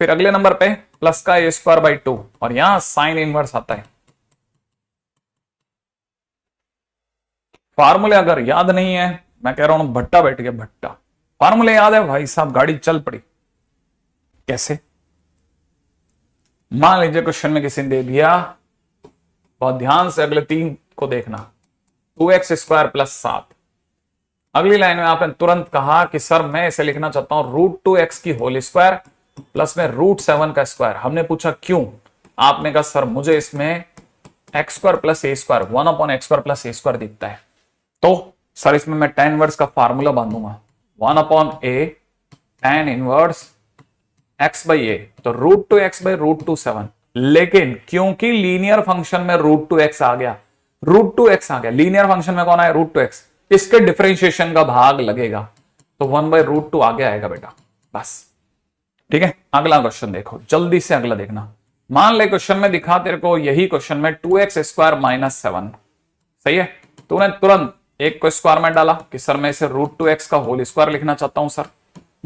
फिर अगले नंबर पे प्लस का a²/2, और यहां साइन इनवर्स आता है। फार्मूले अगर याद नहीं है, मैं कह रहा हूं भट्टा बैठ गया, भट्टा। फार्मूले याद है भाई साहब, गाड़ी चल पड़ी। कैसे? मान लीजिए क्वेश्चन में किसी ने दे दिया, बहुत ध्यान से अगले तीन को देखना, 2x² + 7। अगली लाइन में आपने तुरंत कहा कि सर मैं इसे लिखना चाहता हूं √2x की होल स्क्वायर प्लस में √7 का स्क्वायर। हमने पूछा क्यों? आपने कहा सर मुझे इसमें x² + a², 1/x² + a² दिखता है, तो सर इसमें मैं tan इनवर्स का फार्मूला बांधूंगा, 1/a tan इनवर्स x/a, तो √2x/√7। लेकिन क्योंकि लीनियर फंक्शन में √2x आ गया, √2x आ गया, लीनियर फंक्शन में कौन आया? √2x, इसके डिफरेंशिएशन का भाग लगेगा, तो 1/√2 आगे आएगा बेटा, बस। ठीक है, अगला क्वेश्चन देखो, जल्दी से अगला देखना। मान ले क्वेश्चन में दिखा तेरे को, यही क्वेश्चन में 2x² - 7, सही है। तूने तुरंत एक को स्क्वायर में डाला कि सर मैं इसे √2x का होल स्क्वायर लिखना चाहता हूं सर,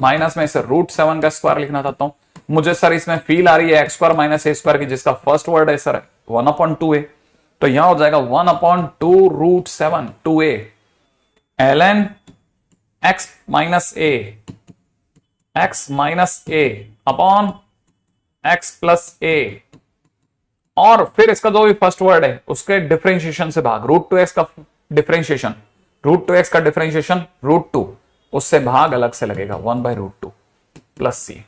माइनस में इसे √7 का स्क्वायर लिखना चाहता हूं। मुझे सर इसमें फील आ रही है x² - a² की, जिसका फर्स्ट वर्ड है सर 1/2a, तो यहां हो जाएगा 1/2√7 2a ln x माइनस ए अपॉन x प्लस ए, और फिर इसका जो भी फर्स्ट वर्ड है उसके डिफरेंशिएशन से भाग, √2x का डिफरेंशिएशन, √2x का डिफरेंशिएशन √2, उससे भाग अलग से लगेगा 1/√2 प्लस सी।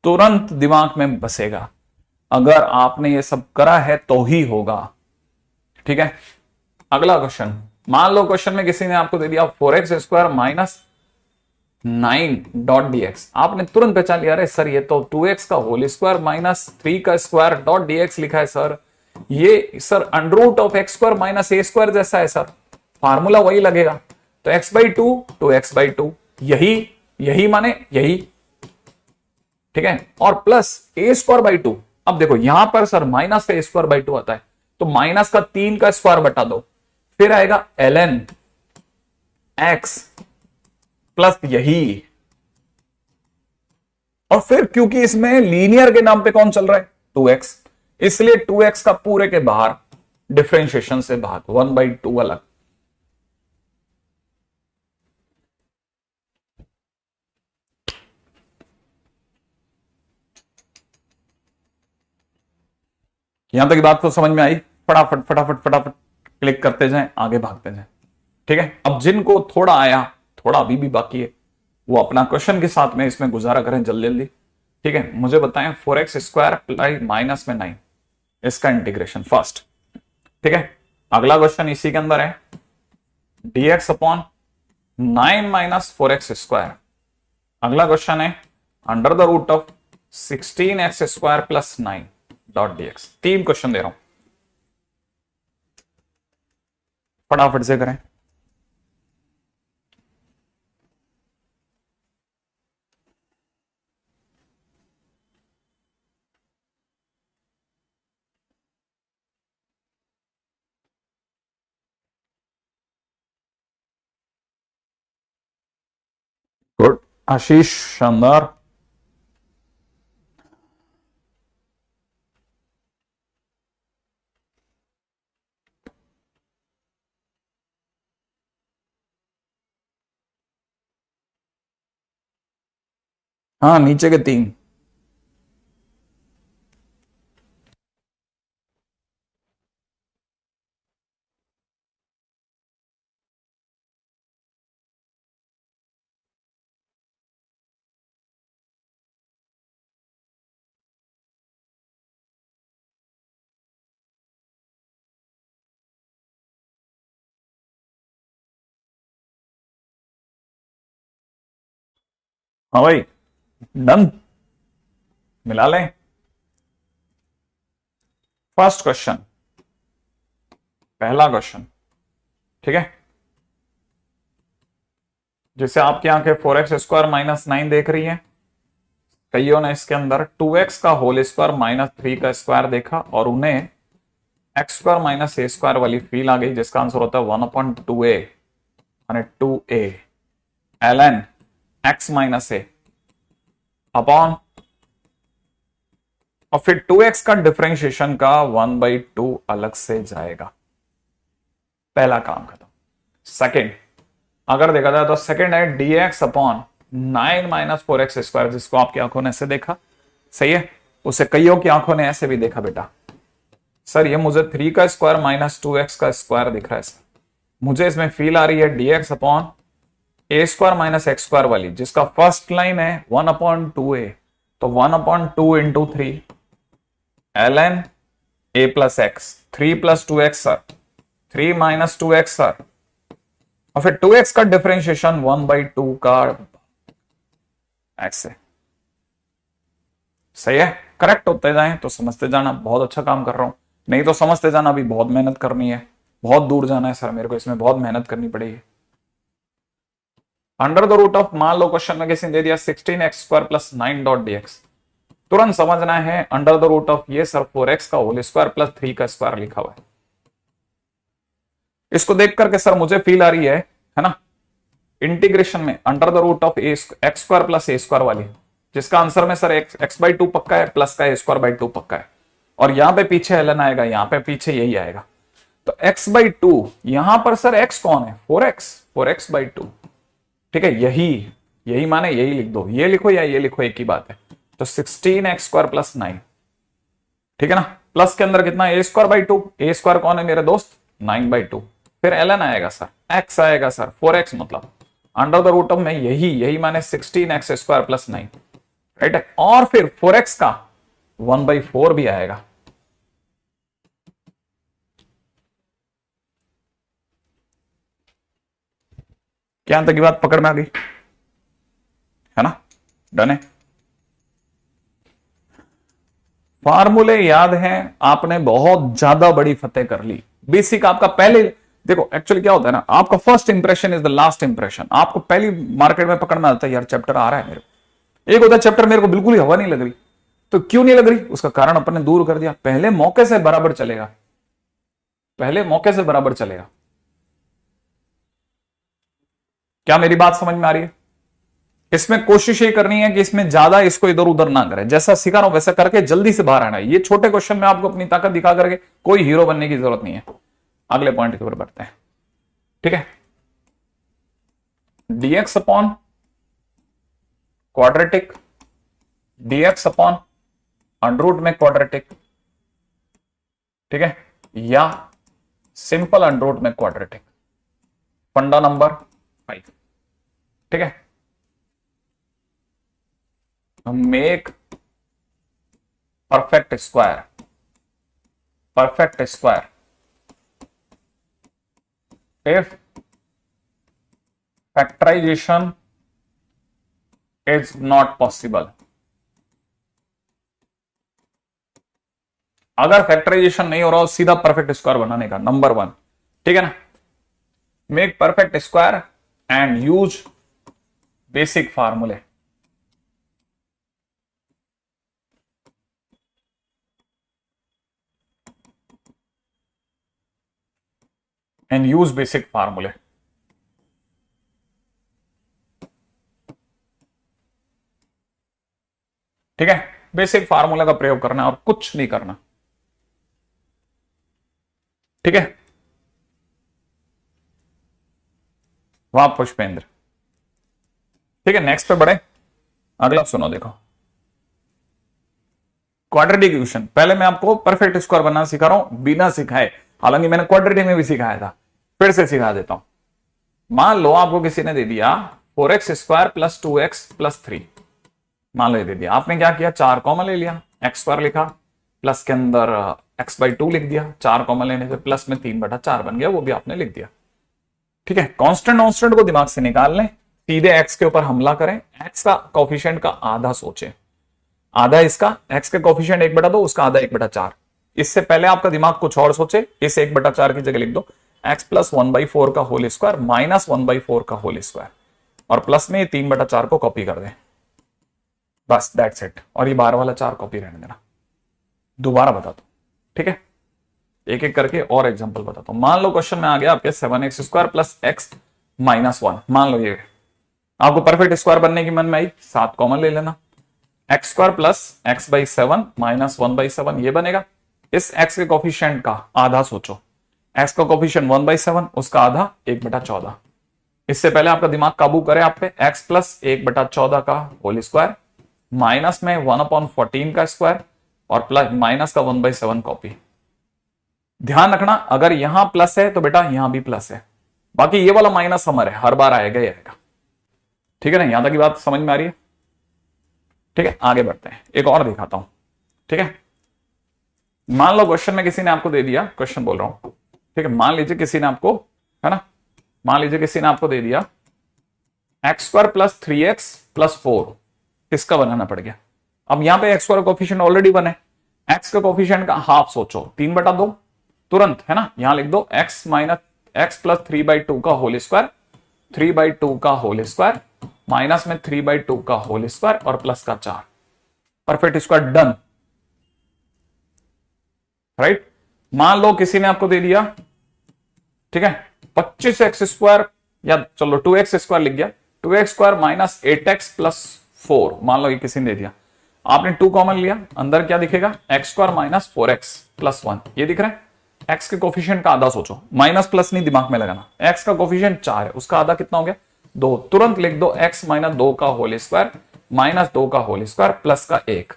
तुरंत दिमाग में बसेगा, अगर आपने ये सब करा है तो ही होगा। ठीक है, अगला क्वेश्चन, मान लो क्वेश्चन में किसी ने आपको दे दिया 4x² माइनस 9.dx, आपने तुरंत पहचान लिया, अरे सर ये तो 2x का होल स्क्वायर माइनस 3 का स्क्वायर डॉट dx लिखा है सर, ये सर √(x² माइनस a² जैसा है सर, फार्मूला वही लगेगा, तो x/2 to x/2, यही माने यही। ठीक है, और प्लस a²/2, अब देखो यहां पर सर माइनस का a²/2 आता है, तो माइनस का 3 का स्क्वायर बटा दो, फिर आएगा ln x प्लस यही, और फिर क्योंकि इसमें लीनियर के नाम पे कौन चल रहा है 2x, इसलिए 2x का पूरे के बाहर डिफरेंशिएशन से भाग 1/2 अलग। यहां तक की बात तो समझ में आई, फटाफट फटाफट फटाफट क्लिक करते जाएं, आगे भागते जाएं। ठीक है, अब जिनको थोड़ा आया, थोड़ा अभी भी बाकी है, वो अपना क्वेश्चन के साथ में इसमें गुजारा करें जल्दी जल्दी। ठीक है, मुझे बताएं 4x² माइनस में 9, इसका इंटीग्रेशन फर्स्ट। ठीक है, अगला क्वेश्चन इसी के अंदर है, dx अपॉन 9 माइनस 4x²। अगला क्वेश्चन है √16x² plus 9 dot dx। 3 question दे रहा हूं, फटाफट से करें। गुड, आशीष शानदार। हाँ, नीचे के 3। हाँ भाई, डन, मिला लें। फर्स्ट क्वेश्चन, पहला क्वेश्चन। ठीक है, जैसे आपकी आंखें 4x² माइनस 9 देख रही हैं, कईयों ने इसके अंदर 2x का होल स्क्वायर माइनस 3 का स्क्वायर देखा और उन्हें x² माइनस a² वाली फील आ गई, जिसका आंसर होता है 1/2a यानी 2a ln x minus a upon, और फिर 2x का डिफरेंशिएशन का 1/2 अलग से जाएगा। पहला काम खत्म। सेकंड, अगर देखा जाए तो सेकंड है dx अपॉन 9 माइनस 4x², जिसको आपकी आंखों ने ऐसे देखा, सही है, उसे कईयों की आंखों ने ऐसे भी देखा बेटा, सर ये मुझे 3 का स्क्वायर माइनस 2x का स्क्वायर दिख रहा है सर, मुझे इसमें फील आ रही है dx upon a² minus x² वाली, जिसका फर्स्ट लाइन है 1/2a, तो 1/2 into 3 ln a plus x, 3 plus 2x sir, 3 minus 2x sir, और फिर 2x का डिफरेंशिएशन 1/2 का x से। सही है, करेक्ट होते जाएं तो समझते जाना, बहुत अच्छा काम कर रहा हूं, नहीं तो समझते जाना, अभी बहुत मेहनत करनी है, बहुत दूर जाना है सर मेरे को, इसमें बहुत मेहनत करनी पड़ेगी। अंडर द रूट ऑफ, मान लो क्वेश्चन में किसी ने दे दिया 16x² प्लस 9 डॉट dx, तुरंत समझना है अंडर द रूट ऑफ ये सर 4x का होल स्क्वायर प्लस 3 का स्क्वायर लिखा हुआ है। इसको देख करके सर मुझे फील आ रही है ना, इंटीग्रेशन में under the root of x² plus a² वाली, जिसका आंसर में सर x/2 पक्का है, प्लस का a²/2 पक्का है, और यहां पे पीछे ln आएगा, यहां पे पीछे यही आएगा। तो x/2 यहां पर सर x कौन है, 4x/2। ठीक है, यही यही माने यही लिख दो, ये लिखो या ये लिखो, एक ही बात है। तो 16x² + 9, ठीक है ना। प्लस के अंदर कितना, a²/2, a² कौन है मेरे दोस्त, 9/2। फिर ln आएगा सर, x आएगा सर 4x, मतलब √ में यही माने 16x² + 9, राइट है। और फिर 4x का 1/4 भी आएगा। क्या तक की बात पकड़ में आ गई है ना, डन है। फार्मूले याद हैं, आपने बहुत ज्यादा बड़ी फतेह कर ली। बेसिक आपका पहले देखो, एक्चुअली क्या होता है ना, आपका first impression is the last impression. आपको पहली मार्केट में पकड़ में आता है, यार चैप्टर आ रहा है मेरे को। एक होता है चैप्टर मेरे को बिल्कुल ही हवा नहीं लग रही, तो क्यों नहीं लग रही, उसका कारण अपन ने दूर कर दिया। पहले मौके से बराबर चलेगा, पहले मौके से बराबर चलेगा। क्या मेरी बात समझ में आ रही है। इसमें कोशिश ये करनी है कि इसमें ज्यादा इसको इधर उधर ना करें, जैसा सिखा रहा हूं वैसा करके जल्दी से बाहर आना है। ये छोटे क्वेश्चन में आपको अपनी ताकत दिखा करके कोई हीरो बनने की जरूरत नहीं है। अगले पॉइंट की ओर बढ़ते हैं, ठीक है। dx upon quadratic, dx upon under root में क्वाड्रेटिक, ठीक है, या सिंपल अंडररूट में क्वाड्रेटिक, फंडा नंबर 5, ठीक है। Make perfect square if factorization is not possible। अगर फैक्टराइजेशन नहीं हो रहा हो, सीधा परफेक्ट स्क्वायर बनाने का, नंबर 1, ठीक है ना। Make perfect square and use basic फार्मूले। एंड यूज बेसिक फार्मूले, ठीक है। बेसिक फार्मूला का प्रयोग करना और कुछ नहीं करना, ठीक है। वाह पुष्पेंद्र, ठीक है। नेक्स्ट पे बढ़े, अगला सुनो, देखो क्वाड्रेटिक इक्वेशन। पहले मैं आपको परफेक्ट स्क्वायर बनाना सिखा रहा हूं बिना सिखाए, हालांकि मैंने क्वाड्रेटिक में भी सिखाया था, फिर से सिखा देता हूं। मान लो आपको किसी ने दे दिया 4x² + 2x + 3, मान लो ये दे दिया। आपने क्या किया, 4 कॉमन ले लिया, x² लिखा, प्लस के अंदर x/2 लिख दिया। 4 कॉमन लेने से प्लस में 3/4 बन गया, वो भी आपने लिख दिया, ठीक है। कांस्टेंट को दिमाग से निकाल लें, सीधे x के ऊपर हमला करें। x का कोफिशिएंट का आधा सोचें, आधा इसका, x के कोफिशिएंट 1/2, उसका आधा 1/4। इससे पहले आपका दिमाग कुछ और सोचे, इस 1/4 की जगह लिख दो x + 1/4 का होल स्क्वायर - 1/4 का होल स्क्वायर, और प्लस में ये 3/4 को कॉपी कर दें, बस दैट्स इट। और ये 12 वाला 4 कॉपी रहने देना। दोबारा बता दो, ठीक है, एक एक करके और एग्जांपल बताता हूं। मान लो क्वेश्चन में आ गया आपके 7x² + x - 1। मान लो ये आपको परफेक्ट स्क्वायर बनने की मन में आई, 7 कॉमन ले लेना, x² + x/7 - 1/7 ये बनेगा। इस x के कोफिशिएंट का आधा सोचो, x का कोफिशिएंट 1/7, उसका आधा 1/14। इससे पहले आपका दिमाग काबू करे आप पे, x + 1/14 का होल स्क्वायर, माइनस में 1/14 का स्क्वायर, और प्लस माइनस का 1/7 कॉपी। ध्यान रखना, अगर यहां प्लस है तो बेटा यहां भी प्लस है, बाकी ये वाला माइनस हमारे हर बार आएगा ही आएगा, ठीक है ना। यहां तक की बात समझ में आ रही है, ठीक है। आगे बढ़ते हैं, एक और दिखाता हूं, ठीक है। मान लो क्वेश्चन में किसी ने आपको दे दिया, क्वेश्चन बोल रहा हूं, ठीक है। मान लीजिए किसी ने आपको, है ना, मान लीजिए किसी ने आपको दे दिया x² + 3x + 4, किसका बनाना पड़ गया। अब यहां पे x² कोफिशिएंट ऑलरेडी बने, x का कोफिशिएंट का हाफ सोचो, 3/2 तुरंत, है ना। यहां लिख दो x + 3/2 का होल स्क्वायर, 3/2 का होल स्क्वायर, माइनस में 3/2 का होल स्क्वायर, और प्लस का 4। Perfect square done, right. मान लो किसी ने आपको दे दिया, ठीक है, 25x², या चलो 2x² लिख गया, 2x² - 8x + 4, मान लो ये किसी ने दे दिया। आपने 2 कॉमन लिया, अंदर क्या दिखेगा, x square minus 4x plus 1, ये दिख रहा है। एक्स के कोफिशिएंट का आधा सोचो, माइनस प्लस नहीं दिमाग में लगाना। एक्स का कोफिशिएंट 4 है, उसका आधा कितना हो गया 2, तुरंत लिख दो x माइनस 2 का होल स्क्वायर माइनस 2 का होल स्क्वायर प्लस का 1,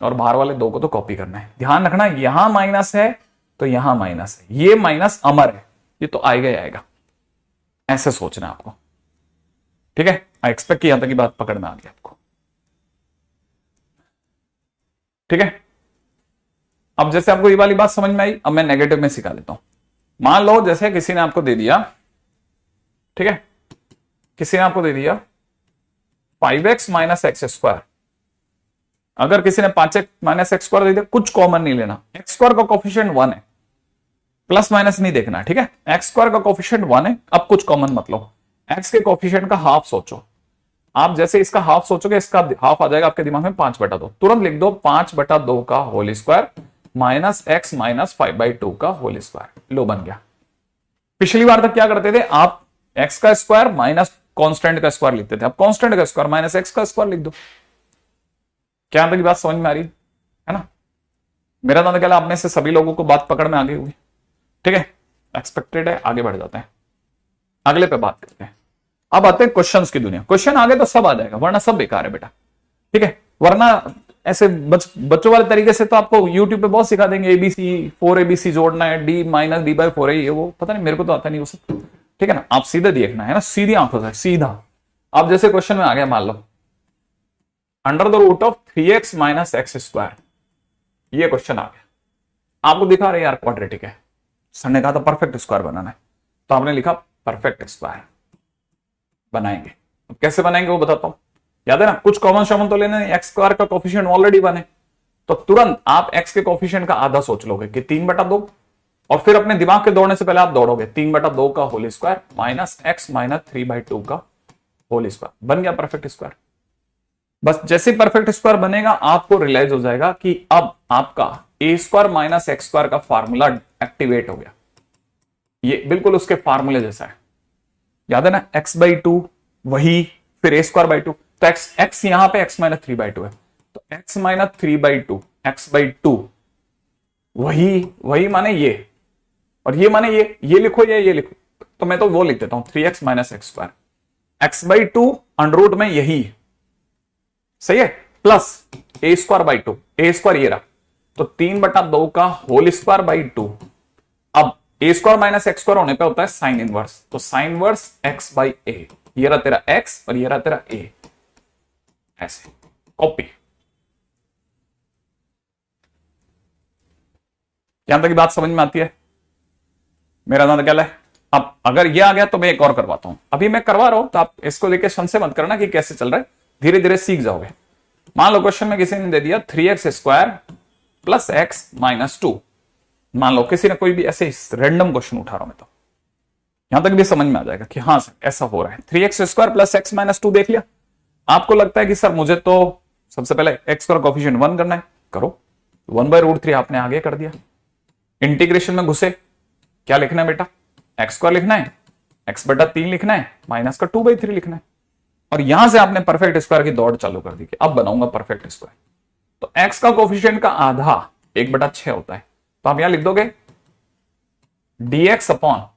और बाहर वाले 2 को तो कॉपी करना है। ध्यान रखना यहां माइनस है तो यहां माइनस है, ये माइनस अमर है, ये तो आएगा ही आएगा, ऐसे सोचना है आपको। ठीक है, आई एक्सपेक्ट कि यहां तक की बात पकड़ में आ गई आपको। ठीक है, अब जैसे आपको ये वाली बात समझ में आई, अब मैं नेगेटिव में सिखा देता हूं। मान लो जैसे किसी ने आपको दे दिया, ठीक है, किसी ने आपको दे दिया 5x माइनस एक्स स्क्वायर। अगर किसी ने 5x माइनस एक्स स्क्वायर दे दिया, कुछ कॉमन नहीं लेना, एक्स स्क्वायर का कोफिशिएंट 1 है, प्लस माइनस नहीं देखना, ठीक है। एक्स स्क्वायर का कोफिशिएंट 1 है, अब कुछ कॉमन मत लो, एक्स के कोफिशिएंट का हाफ सोचो। आप जैसे इसका हाफ सोचोगे, इसका हाफ आ जाएगा आपके दिमाग में 5/2, तुरंत लिख दो 5/2 का whole square minus X minus 5/2 का होल स्क्वायर। लो, बन गया। पिछली बार तक क्या करते थे आप, एक्स का स्क्वायर माइनस कांस्टेंट का स्क्वायर लिखते थे, अब कांस्टेंट का स्क्वायर माइनस एक्स का स्क्वायर लिख दो। क्या तक बात समझ में आ रही है ना? मेरा तो ख्याल आप में से सभी लोगों को बात पकड़ में आ गई होगी। ठीक है, एक्सपेक्टेड है। आगे बढ़ जाते हैं, अगले पे बात करते हैं। अब आते हैं क्वेश्चंस की दुनिया। क्वेश्चन आगे तो सब आ जाएगा, वरना सब बेकार है बेटा। ठीक है, वरना ऐसे बच्चों वाले तरीके से तो आपको यूट्यूब पे बहुत सिखा देंगे, एबीसी 4 एबीसी जोड़ना है, डी माइनस डी बाई 4 है, ये वो पता नहीं, मेरे को तो आता नहीं वो सब। ठीक है ना, आप सीधे देखना है ना, सीधी आंखों से सीधा। अब जैसे क्वेश्चन में आ गया, मान लो under the root of 3x minus x square, ये क्वेश्चन आ गया। आपको दिखा रहे यार क्वाड्रेटिक है, सर ने कहा था परफेक्ट स्क्वायर बनाना है, तो आपने लिखा परफेक्ट स्क्वायर बनाएंगे। अब कैसे बनाएंगे वो बताता हूं, याद है ना, कुछ कॉमन शॉमन तो लेना नहीं, एक्स स्क्वायर का कोफिशिएंट ऑलरेडी बने, तो तुरंत आप एक्स के कोफिशिएंट का आधा सोच लोगे कि 3/2, और फिर अपने दिमाग के दौड़ने से पहले आप दौड़ोगे 3/2 का whole square minus X minus 3/2 का होल स्क्वायर, बन गया परफेक्ट स्क्वायर। बस जैसे परफेक्ट स्क्वायर बनेगा आपको रियलाइज हो जाएगा कि अब आपका ए स्क्वायर माइनस एक्स स्क्वायर का फार्मूला एक्टिवेट हो गया। ये बिल्कुल उसके फार्मूले जैसा है, याद है ना, x/2 वही, फिर ए स्क्वायर बाई 2, तो x यहां पे x माइनस 3/2 है, तो x माइनस 3/2 x/2 वही माने ये, और ये माने ये लिखो या ये लिखो, तो मैं तो वो लिख देता हूं 3x minus x square, x/2 under root में यही सही है, plus A square by 2, A square ये रहा, तो 3/2 का होल स्क्वायर बाई 2। अब ए स्क्वायर माइनस एक्स स्क्वायर होने पे होता है साइन इनवर्स, तो साइन इनवर्स x बाई ए, ये रहा तेरा x और ये रहा तेरा a, ऐसे कॉपी। यहां तक की बात समझ में आती है? मेरा नाम क्या है। अब अगर ये आ गया तो मैं एक और करवाता हूं, अभी मैं करवा रहा हूं तो आप इसको लेके संशय मत करना कि कैसे चल रहा है, धीरे धीरे सीख जाओगे। मान लो क्वेश्चन में किसी ने दे दिया 3x square plus x minus 2, मान लो किसी ने कोई भी ऐसे रैंडम क्वेश्चन उठा रहा हूं मैं, तो यहां तक भी समझ में आ जाएगा कि हाँ सर ऐसा हो रहा है। 3x square plus x minus 2 देख लिया, आपको लगता है कि सर मुझे तो सबसे पहले एक्स का कोफिशिएंट 1 करना है, करो, 1/√3 आपने आगे कर दिया। इंटीग्रेशन में घुसे, क्या लिखना है बेटा, एक्स स्क्वायर लिखना है, x/3 लिखना है, माइनस का 2/3 लिखना है, और यहां से आपने परफेक्ट स्क्वायर की दौड़ चालू कर दी कि अब बनाऊंगा परफेक्ट स्क्वायर। तो x का कोफिशिएंट का आधा 1/6 होता है, तो आप यहां लिख दोगे dx अपॉन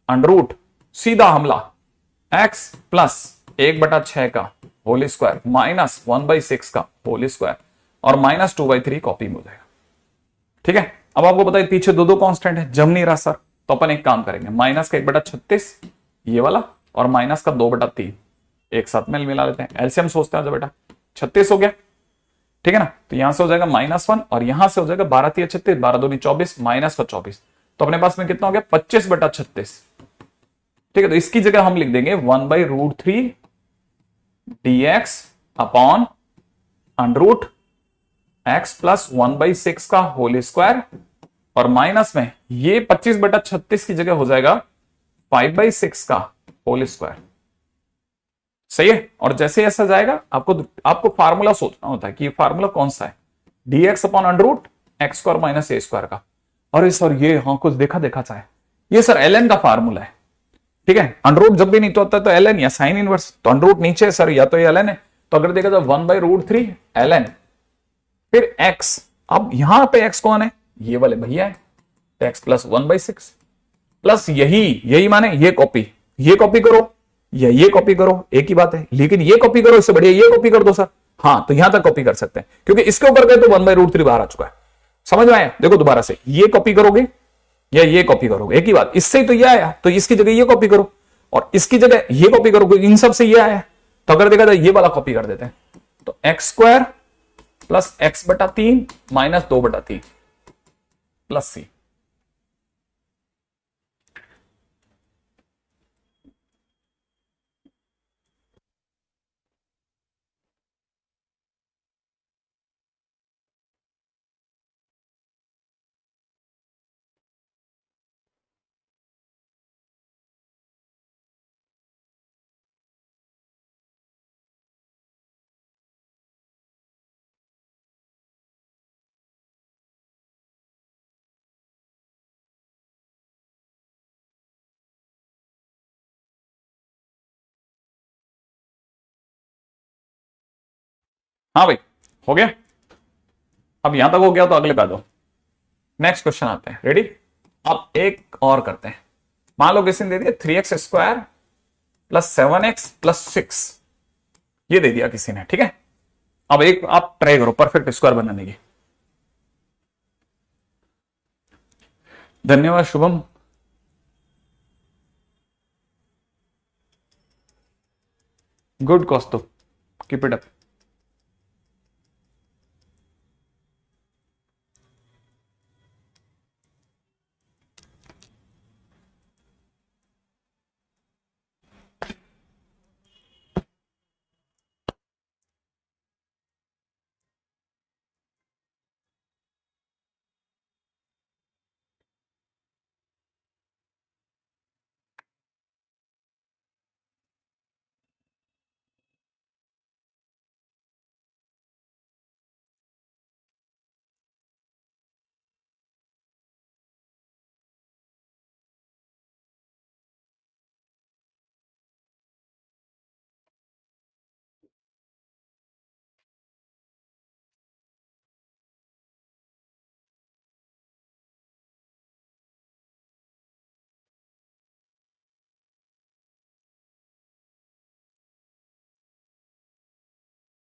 अंडर रूट, सीधा हमला x प्लस 1/6 का होल स्क्वायर माइनस 1/6 का होल स्क्वायर और माइनस 2/3 कॉपी में हो जाएगा। ठीक है, अब आपको पता है पीछे दो कांस्टेंट है, जम नहीं रहा सर, तो अपन एक काम करेंगे, माइनस का 1/36 ये वाला और माइनस का 2/3 एक साथ में मिला लेते हैं, एलसीएम सोचते हैं। बेटा 36 हो गया, ठीक है ना, तो यहां से हो जाएगा -1 और यहां से हो जाएगा 12×3 36, 12×2 24, माइनस का 24, तो अपने पास में कितना हो गया 25/36। ठीक है, तो इसकी जगह हम लिख देंगे 1/√3 dx upon under root x plus 1/6 का होल स्क्वायर, और माइनस में ये 25/36 की जगह हो जाएगा 5/6 का होल स्क्वायर। सही है, और जैसे ऐसा जाएगा आपको फार्मूला सोचना होता है कि फार्मूला कौन सा है, dx upon under root x square minus a square का। अरे सर ये हाँ कुछ देखा चाहे, ये सर ln का फार्मूला है। ठीक है, अंडर रूट जब भी नहीं तो होता है तो ln या साइन इनवर्स, तो अंडर रूट नीचे है सर, या तो ये ln है, तो अगर देखा जाए 1/√3 ln फिर x, अब यहां पे x कौन है, ये वाले भैया है, तो x प्लस 1/6 प्लस यही माने ये कॉपी करो या ये कॉपी करो, एक ही बात है, लेकिन ये कॉपी करो, इससे बढ़िया ये कॉपी कर दो सर। हाँ, तो यहां तक कॉपी कर सकते हैं, क्योंकि इसके ऊपर गए तो 1/√3 बाहर आ चुका है। समझ में आया? देखो दोबारा से, ये कॉपी करोगे या ये कॉपी करोगे, एक ही बात, इससे ही तो ये आया, तो इसकी जगह ये कॉपी करो और इसकी जगह ये कॉपी करोगे, इन सब से ये आया, तो अगर देखा जाए ये वाला कॉपी कर देते हैं, तो x² plus x/3 minus 2/3 plus c। हाँ भाई, हो गया। अब यहां तक हो गया तो अगले कर दो। नेक्स्ट क्वेश्चन आते हैं, रेडी? अब एक और करते हैं। मान लो किसी ने दे दिया 3x² प्लस 7x प्लस 6, ये दे दिया किसी ने, ठीक है। अब एक आप ट्राई करो परफेक्ट स्क्वायर बनाने की। धन्यवाद Shubham. Good Kaustubh, keep it up.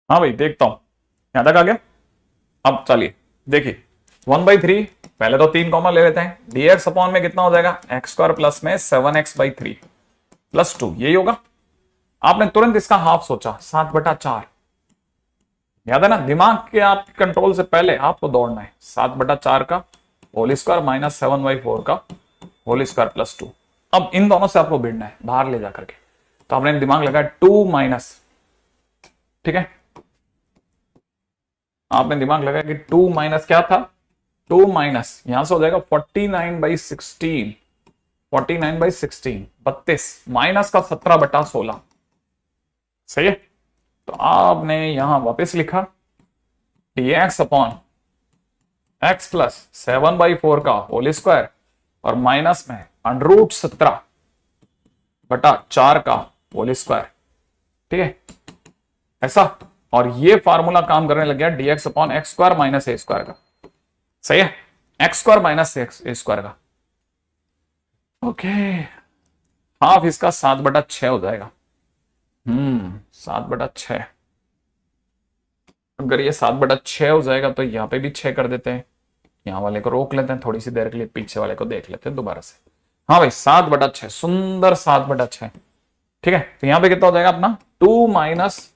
हाँ भाई, देखता हूं यहां तक आ गया। अब चलिए देखिए, 1/3, पहले तो 3 कॉमन ले लेते हैं, dx अपॉन में कितना हो जाएगा, x² प्लस में 7x/3 प्लस 2, यही होगा। आपने तुरंत इसका हाफ सोचा, 7/4, याद है ना, दिमाग के आप कंट्रोल से पहले आपको दौड़ना है। 7/4 का होल स्क्वायर माइनस 7/4 का होल स्क्वायर प्लस 2। अब इन दोनों से आपको भिड़ना है बाहर ले जाकर के, तो आपने दिमाग लगाया 2 माइनस, ठीक है, आपने दिमाग लगाया कि 2 माइनस क्या था, 2 माइनस यहां से हो जाएगा 49/16, 49/16 32 माइनस का 17/16, सही है। तो आपने यहां वापस लिखा dx अपॉन x प्लस 7/4 का होल स्क्वायर और माइनस में √17/4 का होल स्क्वायर, ठीक है, ऐसा। और ये फार्मूला काम करने लग गया dx upon x² minus a² का, सही है, x² माइनस a² का। ओके, हाफ इसका 7/6 हो जाएगा। 7/6, अगर ये 7/6 हो जाएगा तो यहां पे भी 6 कर देते हैं, यहां वाले को रोक लेते हैं थोड़ी सी देर के लिए, पीछे वाले को देख लेते हैं दोबारा से। हाँ भाई, 7/6, सुंदर 7/6, ठीक है। तो यहां पे कितना हो जाएगा अपना, 2 माइनस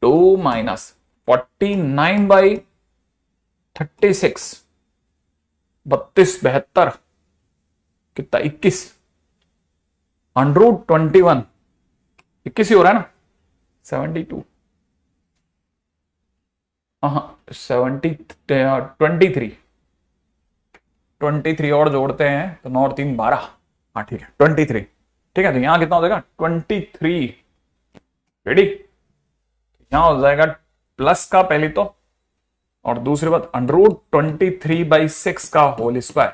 49/36, 32 72 कितना, 21, √21, 21 ही हो रहा है ना, 72, हाँ 23 और जोड़ते हैं तो 9 और 3 12, हाँ ठीक है 23, ठीक है। तो यहां कितना हो जाएगा 23, रेडी। यहां हो जाएगा प्लस का पहली तो, और दूसरी बात √23/6 का होल स्क्वायर,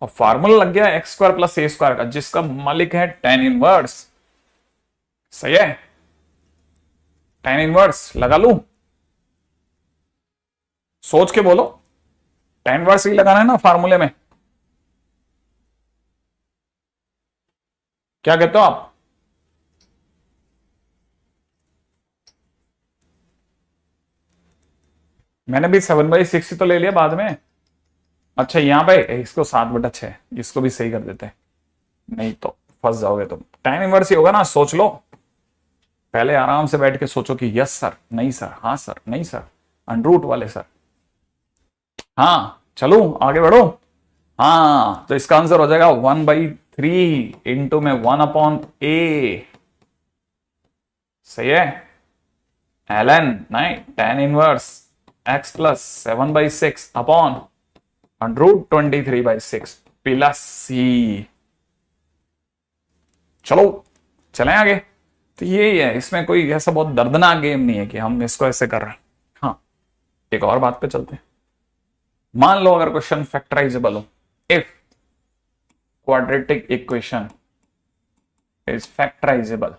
और फार्मूला लग गया x² प्लस a² का, जिसका मालिक है tan इनवर्स, सही है, tan इनवर्स लगा लू। सोच के बोलो, tan इनवर्स ही लगाना है ना फार्मूले में। क्या कहते हो आप? मैंने भी 7/6 तो ले लिया बाद में। अच्छा यहां पे इसको 7/6 इसको भी सही कर देते हैं, नहीं तो फंस जाओगे तुम। tan इनवर्स ही होगा ना, सोच लो पहले, आराम से बैठ के सोचो कि यस सर, नहीं सर, हाँ सर, नहीं सर, अनरूट वाले सर। हाँ चलो आगे बढ़ो। हाँ तो इसका आंसर हो जाएगा 1/3 इंटू में 1/a। सही है। ln नहीं, tan inverse x plus 7/6 upon √23/6 plus c। चलो चलें आगे। तो ये ही है, इसमें कोई ऐसा बहुत दर्दनाक गेम नहीं है कि हम इसको ऐसे कर रहे हैं। हाँ एक और बात पे चलते हैं। मान लो अगर क्वेश्चन फैक्टराइजेबल हो, if quadratic equation is factorisable,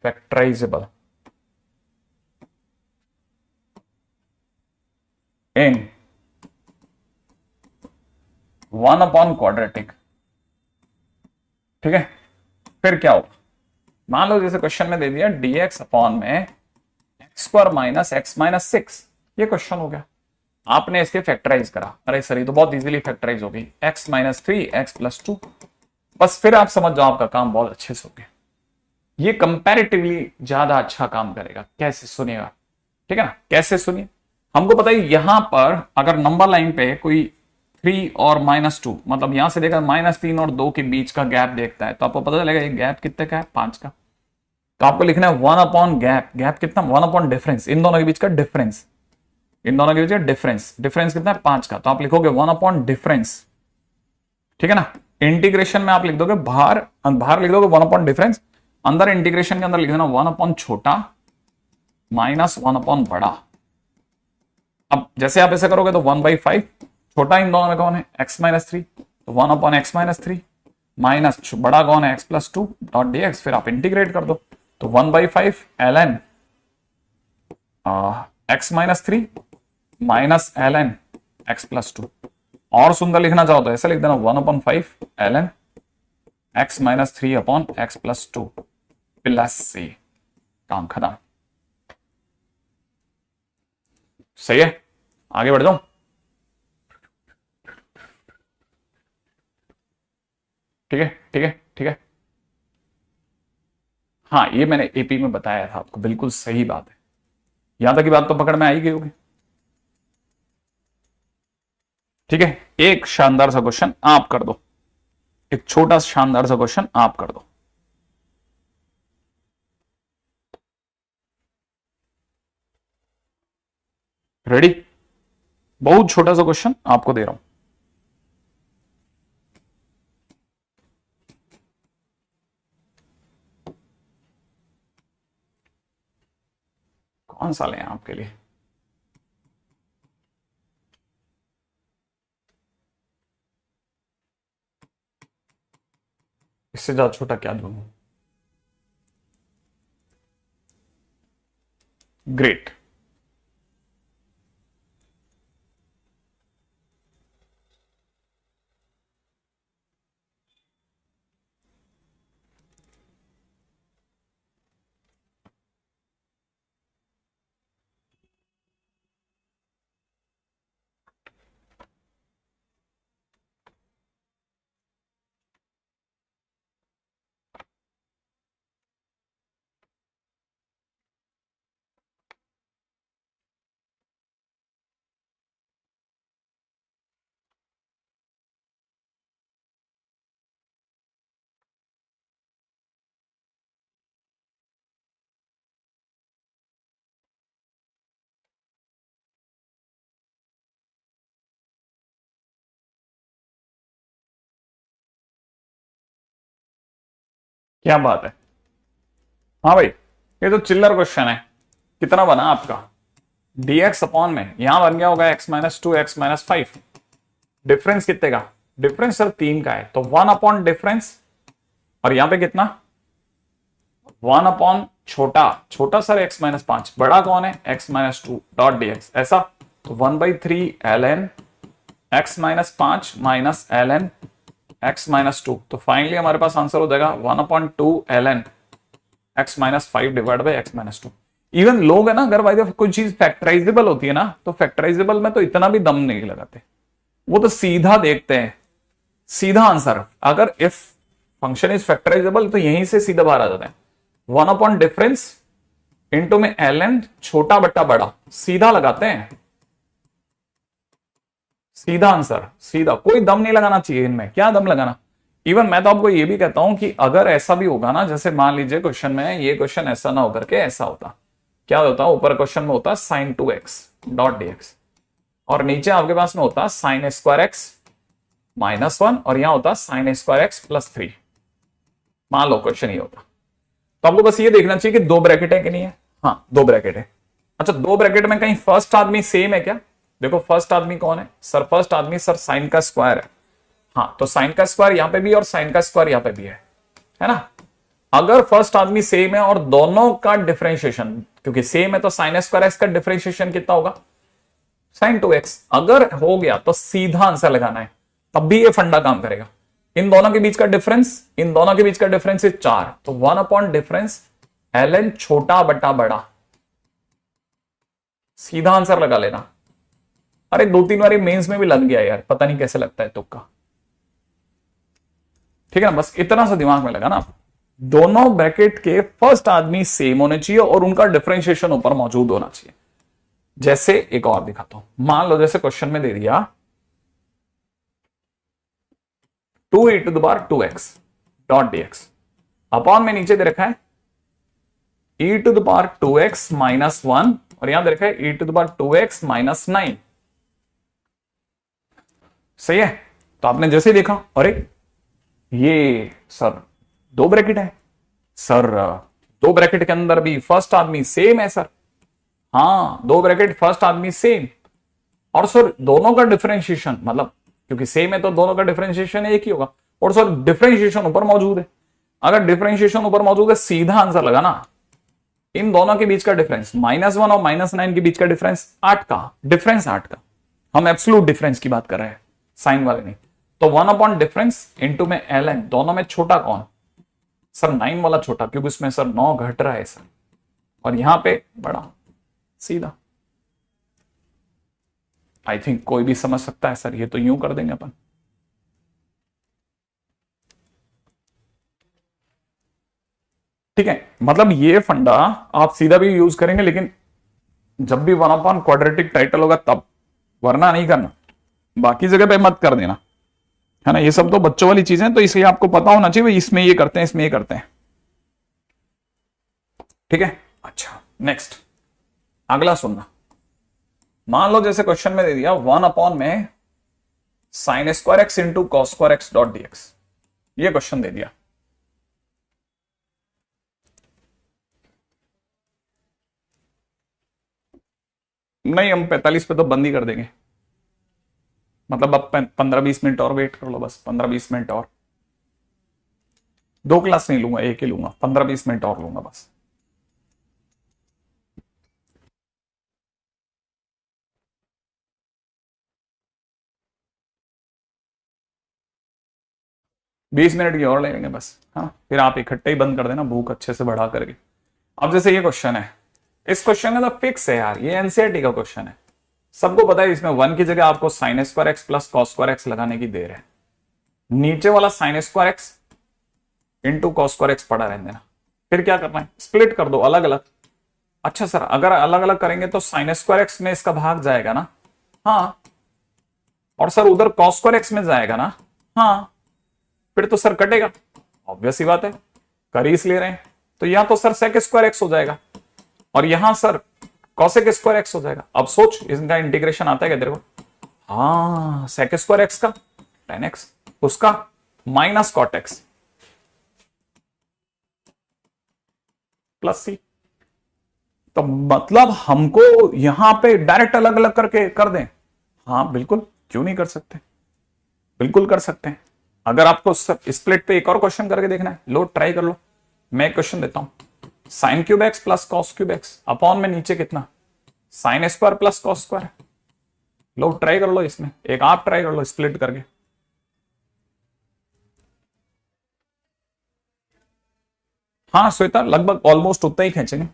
factorisable in 1/क्वाड्रेटिक, ठीक है। फिर क्या हो, मान लो जैसे क्वेश्चन में दे दिया dx अपॉन में x² माइनस x माइनस 6, ये क्वेश्चन हो गया। आपने इसके फैक्टराइज करा, अरे सर ये तो बहुत इजीली फैक्टराइज हो गई, x माइनस 3 x प्लस 2, बस फिर आप समझ जाओ आपका काम बहुत अच्छे से हो गया। ये कंपैरेटिवली ज्यादा अच्छा काम करेगा। कैसे सुनिएगा, ठीक है ना, कैसे सुनिए। हमको पता है यहां पर अगर नंबर लाइन पे कोई 3 और -2, मतलब यहां से देखा -3 और 2 के बीच का गैप देखता है, तो आपको पता चलेगा ये गैप कितने का है, 5 का। तो आपको लिखना है 1/गैप, गैप कितना, 1/डिफरेंस, इन दोनों के बीच का डिफरेंस, इन दोनों के बीच का डिफरेंस, डिफरेंस कितना है 5 का। तो आप लिखोगे 1/डिफरेंस, ठीक है ना। इंटीग्रेशन में आप लिख दोगे बाहर, बाहर लिख दोगे 1/डिफरेंस, अंदर इंटीग्रेशन के अंदर लिख देना 1/छोटा माइनस 1/बड़ा। अब जैसे आप ऐसे करोगे तो 1/5, छोटा इन दोनों में कौन है, x माइनस 3, तो 1/x माइनस 3 माइनस बड़ा कौन है x प्लस 2 डॉट dx, फिर आप इंटीग्रेट कर दो तो 1/5 ln x minus 3 minus ln x plus 2। और सुंदर लिखना चाहो तो ऐसे लिख देना 1/5 ln x minus 3 upon x plus 2 plus c। काम खत्म। सही है, आगे बढ़ जाऊं। ठीक है ठीक है ठीक है। हाँ ये मैंने एपी में बताया था आपको, बिल्कुल सही बात है। यहां तक की बात तो पकड़ में आई गई होगी। ठीक है, एक शानदार सा क्वेश्चन आप कर दो, एक छोटा शानदार सा क्वेश्चन आप कर दो। रेडी, बहुत छोटा सा क्वेश्चन आपको दे रहा हूं। कौन सा लें आपके लिए, इससे ज्यादा छोटा क्या दूं। ग्रेट, क्या बात है। हाँ भाई, ये तो चिल्लर क्वेश्चन है। कितना बना आपका, dx अपॉन में यहां बन गया होगा x minus 2 x minus 5, difference कितने का, डिफरेंस सर 3 का है, तो 1/डिफरेंस, और यहां पे कितना 1 अपॉन छोटा, छोटा सर x माइनस 5, बड़ा कौन है x माइनस 2 डॉट dx, ऐसा तो 1/3 ln x minus 5 minus ln x minus 2, तो फाइनली हमारे पास आंसर हो जाएगा 1/2 ln x minus 5 divide by x minus 2। Even लोग है ना, अगर भाई कोई चीज फैक्टराइजेबल होती है ना, तो फैक्टराइजेबल में तो इतना भी दम नहीं लगाते, वो तो सीधा देखते हैं, सीधा आंसर। अगर इफ फंक्शन इज फैक्टराइजेबल तो यहीं से सीधा बाहर आ जाता है, 1 अपॉन डिफरेंस इंटू में ln छोटा बट्टा बड़ा, सीधा लगाते हैं, सीधा आंसर, सीधा, कोई दम नहीं लगाना चाहिए इनमें, क्या दम लगाना। इवन मैं तो आपको ये भी कहता हूं कि अगर ऐसा भी होगा ना, जैसे मान लीजिए क्वेश्चन में ये क्वेश्चन ऐसा ना होकर के ऐसा होता, क्या होता, ऊपर क्वेश्चन में होता sin 2x डॉट dx और नीचे आपके पास में होता sin स्क्वायर x माइनस 1 और यहां होता sin स्क्वायर x प्लस 3, मान लो क्वेश्चन ये होता, तो आपको बस ये देखना चाहिए कि दो ब्रैकेट है कि नहीं है, हाँ दो ब्रैकेट है। अच्छा, दो ब्रैकेट में कहीं फर्स्ट आदमी सेम है क्या, देखो फर्स्ट आदमी कौन है सर, फर्स्ट आदमी सर साइन का स्क्वायर है, हाँ तो साइन का स्क्वायर यहां पे भी और साइन का स्क्वायर यहां पे भी है ना। अगर फर्स्ट आदमी सेम है और दोनों का डिफरेंशिएशन, क्योंकि सेम है तो साइन स्क्वायर एक्स का डिफरेंशिएशन कितना होगा sin 2x, अगर हो गया तो सीधा आंसर लगाना है, तब भी ये फंडा काम करेगा। इन दोनों के बीच का डिफरेंस, इन दोनों के बीच का डिफरेंस है 4, तो 1 अपॉन डिफरेंस ln छोटा बटा बड़ा, सीधा आंसर लगा लेना। अरे 2-3 बार मेंस में भी लग गया यार, पता नहीं कैसे लगता है तुक्का, ठीक है ना, बस इतना सा दिमाग में लगा ना। दोनों ब्रैकेट के फर्स्ट आदमी सेम होने चाहिए और उनका डिफरेंशिएशन ऊपर मौजूद होना चाहिए। जैसे एक और दिखाता हूं, मान लो जैसे क्वेश्चन में दे दिया 2e⁻²x डॉट dx, अपॉन में नीचे दे रखा है e⁻²x माइनस 1 और यहां दे रखा है e⁻²x माइनस 9, सही है। तो आपने जैसे देखा, अरे ये सर दो ब्रैकेट है सर, दो ब्रैकेट के अंदर भी फर्स्ट आदमी सेम है सर, हाँ दो ब्रैकेट फर्स्ट आदमी सेम, और सर दोनों का डिफरेंशिएशन, मतलब क्योंकि सेम है तो दोनों का डिफरेंशिएशन एक ही होगा, और सर डिफरेंशिएशन ऊपर मौजूद है। अगर डिफरेंशिएशन ऊपर मौजूद है, सीधा आंसर लगाना। इन दोनों के बीच का डिफरेंस -1 और -9 के बीच का डिफरेंस 8 का, डिफरेंस 8 का, हम एब्सोल्यूट डिफरेंस की बात कर रहे हैं, साइन वाले नहीं। तो 1 अपॉन डिफरेंस इंटू में ln, दोनों में छोटा कौन सर, 9 वाला छोटा, क्योंकि उसमें सर 9 घट रहा है सर, और यहां पे बड़ा, सीधा। आई थिंक कोई भी समझ सकता है सर, ये तो यूं कर देंगे अपन, ठीक है। मतलब ये फंडा आप सीधा भी यूज करेंगे, लेकिन जब भी 1 अपॉन क्वाड्रेटिक टाइटल होगा तब, वरना नहीं करना, बाकी जगह पे मत कर देना, है ना। ये सब तो बच्चों वाली चीजें, तो इसलिए आपको पता होना चाहिए इसमें ये करते हैं, इसमें ये करते हैं, ठीक है। अच्छा नेक्स्ट, अगला सुनना। मान लो जैसे क्वेश्चन में दे दिया 1 अपॉन में sign square x into cos square X dot dx, ये क्वेश्चन दे दिया। नहीं, हम 45 पे तो बंद ही कर देंगे, मतलब अब 15-20 मिनट और वेट कर लो, बस 15-20 मिनट और, 2 क्लास नहीं लूंगा, एक ही लूंगा, 15-20 मिनट और लूंगा बस। बीस मिनट की और ले लेंगे बस, हाँ फिर आप इकट्ठे ही बंद कर देना, भूख अच्छे से बढ़ा करके। अब जैसे ये क्वेश्चन है, इस क्वेश्चन का तो फिक्स है यार, ये एनसीईआरटी का क्वेश्चन है, सबको पता है, इसमें 1 की जगह आपको sign square x plus cos square x लगाने की देर है, नीचे वाला sign square x into cos square x पड़ा रहने देना। फिर क्या करना है, स्प्लिट कर दो अलग अलग। अच्छा सर, अगर अलग अलग करेंगे तो साइन स्क्वायर एक्स में इसका भाग जाएगा ना, हाँ, और सर उधर कॉस स्क्वायर एक्स में जाएगा ना, हाँ, फिर तो सर कटेगा, ऑब्वियस ही बात है, कर ही इसलिए रहे हैं। तो यहां तो सर सेक स्क्वायर एक्स हो जाएगा और यहां सर कॉसेक स्क्वायर एक्स हो जाएगा। अब सोच, इनका इंटीग्रेशन आता है क्या तेरे को, हाँ सेक स्क्वायर एक्स का tan x, उसका माइनस कॉट एक्स प्लस सी। तो मतलब हमको यहां पे डायरेक्ट अलग अलग करके कर दें, हाँ बिल्कुल, क्यों नहीं कर सकते, बिल्कुल कर सकते हैं। अगर आपको स्प्लिट पे एक और क्वेश्चन करके देखना है, लो ट्राई कर लो। मैं एक क्वेश्चन देता हूं, sine cube x plus cos cube x upon में नीचे कितना, sine square plus cos square. लो ट्राई कर लो, इसमें एक आप ट्राई कर लो स्प्लिट करके। हाँ श्वेता, लगभग ऑलमोस्ट उतना ही खींचेंगे।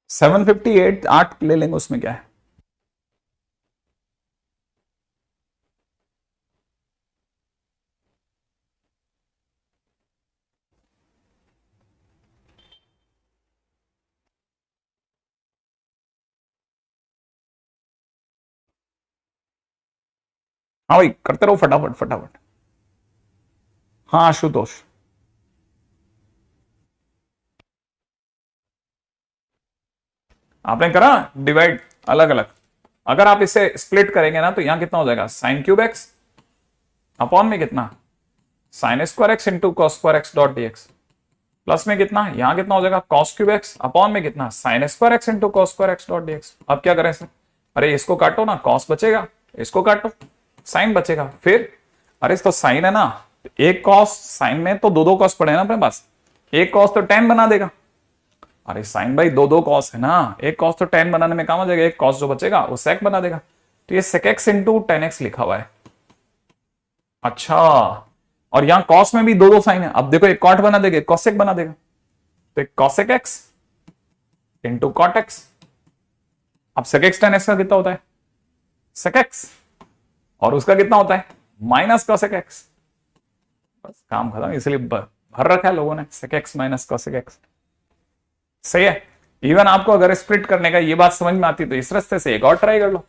सेवन 758 8 ले लेंगे, उसमें क्या है। हाँ भाई करते रहो फटाफट फटाफट। हाँ आशुतोष, आपने करा डिवाइड अलग अलग। अगर आप इसे स्प्लिट करेंगे ना तो यहां कितना हो जाएगा, साइन क्यूब एक्स अपॉन में कितना, sine square x into cos square X dot DX, plus में कितना, यहां कितना हो जाएगा, कॉस क्यूब एक्स अपॉन में कितना, sine square x into cos square X dot DX. अब क्या करें सर, अरे इसको काटो ना, कॉस बचेगा, इसको काटो साइन बचेगा, फिर अरे तो साइन है ना, एक कॉस, साइन में तो दो दो कॉस पड़े ना अपने पास, एक कॉस तो टेन बना देगा। अरे साइन भाई दो दो कॉस है ना, एक कॉस तो टेन बनाने में काम आ जाएगा, एक कॉस जो बचेगा वो सेक बना देगा। तो ये sec X into tan X लिखा हुआ है। अच्छा, और यहां कॉस में भी दो दो साइन है, अब देखो एक कॉट बना देगा, एक कॉसेक बना देगा, तो एक cosec X into cot X. अब सेक एक्स टेन एक्स का कितना होता है, सेक एक्स, और उसका कितना होता है, माइनस कॉसेक एक्स। बस काम खत्म, इसलिए भर रखा है लोगों ने sec X minus cosec X. सही है। इवन आपको अगर स्प्लिट करने का ये बात समझ में आती तो इस रास्ते से एक और ट्राई कर लो।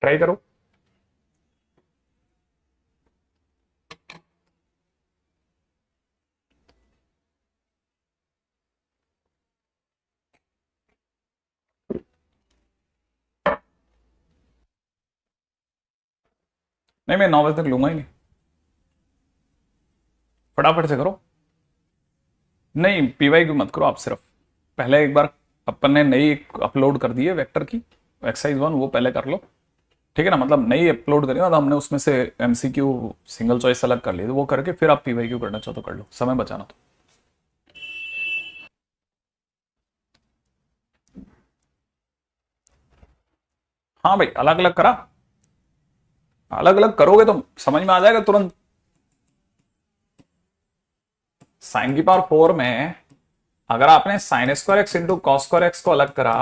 ट्राई करो। नहीं मैं 9 बजे तक लूंगा ही नहीं, फटाफट से करो। नहीं पीवाई क्यों मत करो आप, सिर्फ पहले एक बार अपन ने नई अपलोड कर दी है वेक्टर की एक्सरसाइज 1, वो पहले कर लो, ठीक है ना। मतलब नई अपलोड करी और हमने उसमें से एमसीक्यू सिंगल चॉइस अलग कर ली, तो वो करके फिर आप पीवाई क्यू करना चाहो तो कर लो, समय बचाना तो। हाँ भाई अलग अलग करा, अलग अलग करोगे तो समझ में आ जाएगा तुरंत। साइन की पावर 4 में अगर आपने sign square x into cos square x को अलग करा,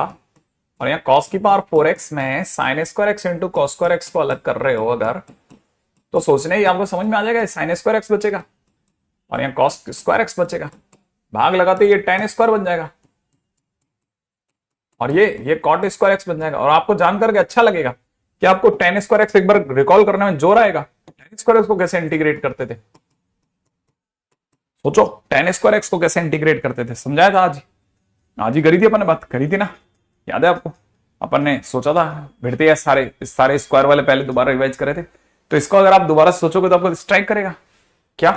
और यहाँ कॉस की पावर 4x में sign square x into cos square x को अलग कर रहे हो अगर, तो सोचने ही आपको समझ में आ जाएगा साइन स्क्वायर एक्स बचेगा और यहाँ कॉस स्क्वायर एक्स बचेगा, भाग लगाते ये टेन स्क्वायर बन जाएगा, और ये कॉट स्क्वायर एक्स बन जाएगा। और आपको जान करके अच्छा लगेगा कि आपको टेन स्क्वायर एक्स एक बार रिकॉल करने में जोर आएगा। टेन स्क्वायर एक्स को कैसे इंटीग्रेट करते थे, सोचो टेन स्क्वायर एक्स को कैसे इंटीग्रेट करते थे, समझाया था आज ही करी थी अपन ने, बात करी थी ना, याद है आपको। अपन ने सोचा था भिड़ते हैं सारे स्क्वायर वाले पहले दोबारा रिवाइज करे थे, तो इसको अगर आप दोबारा सोचोगे तो आपको स्ट्राइक करेगा क्या,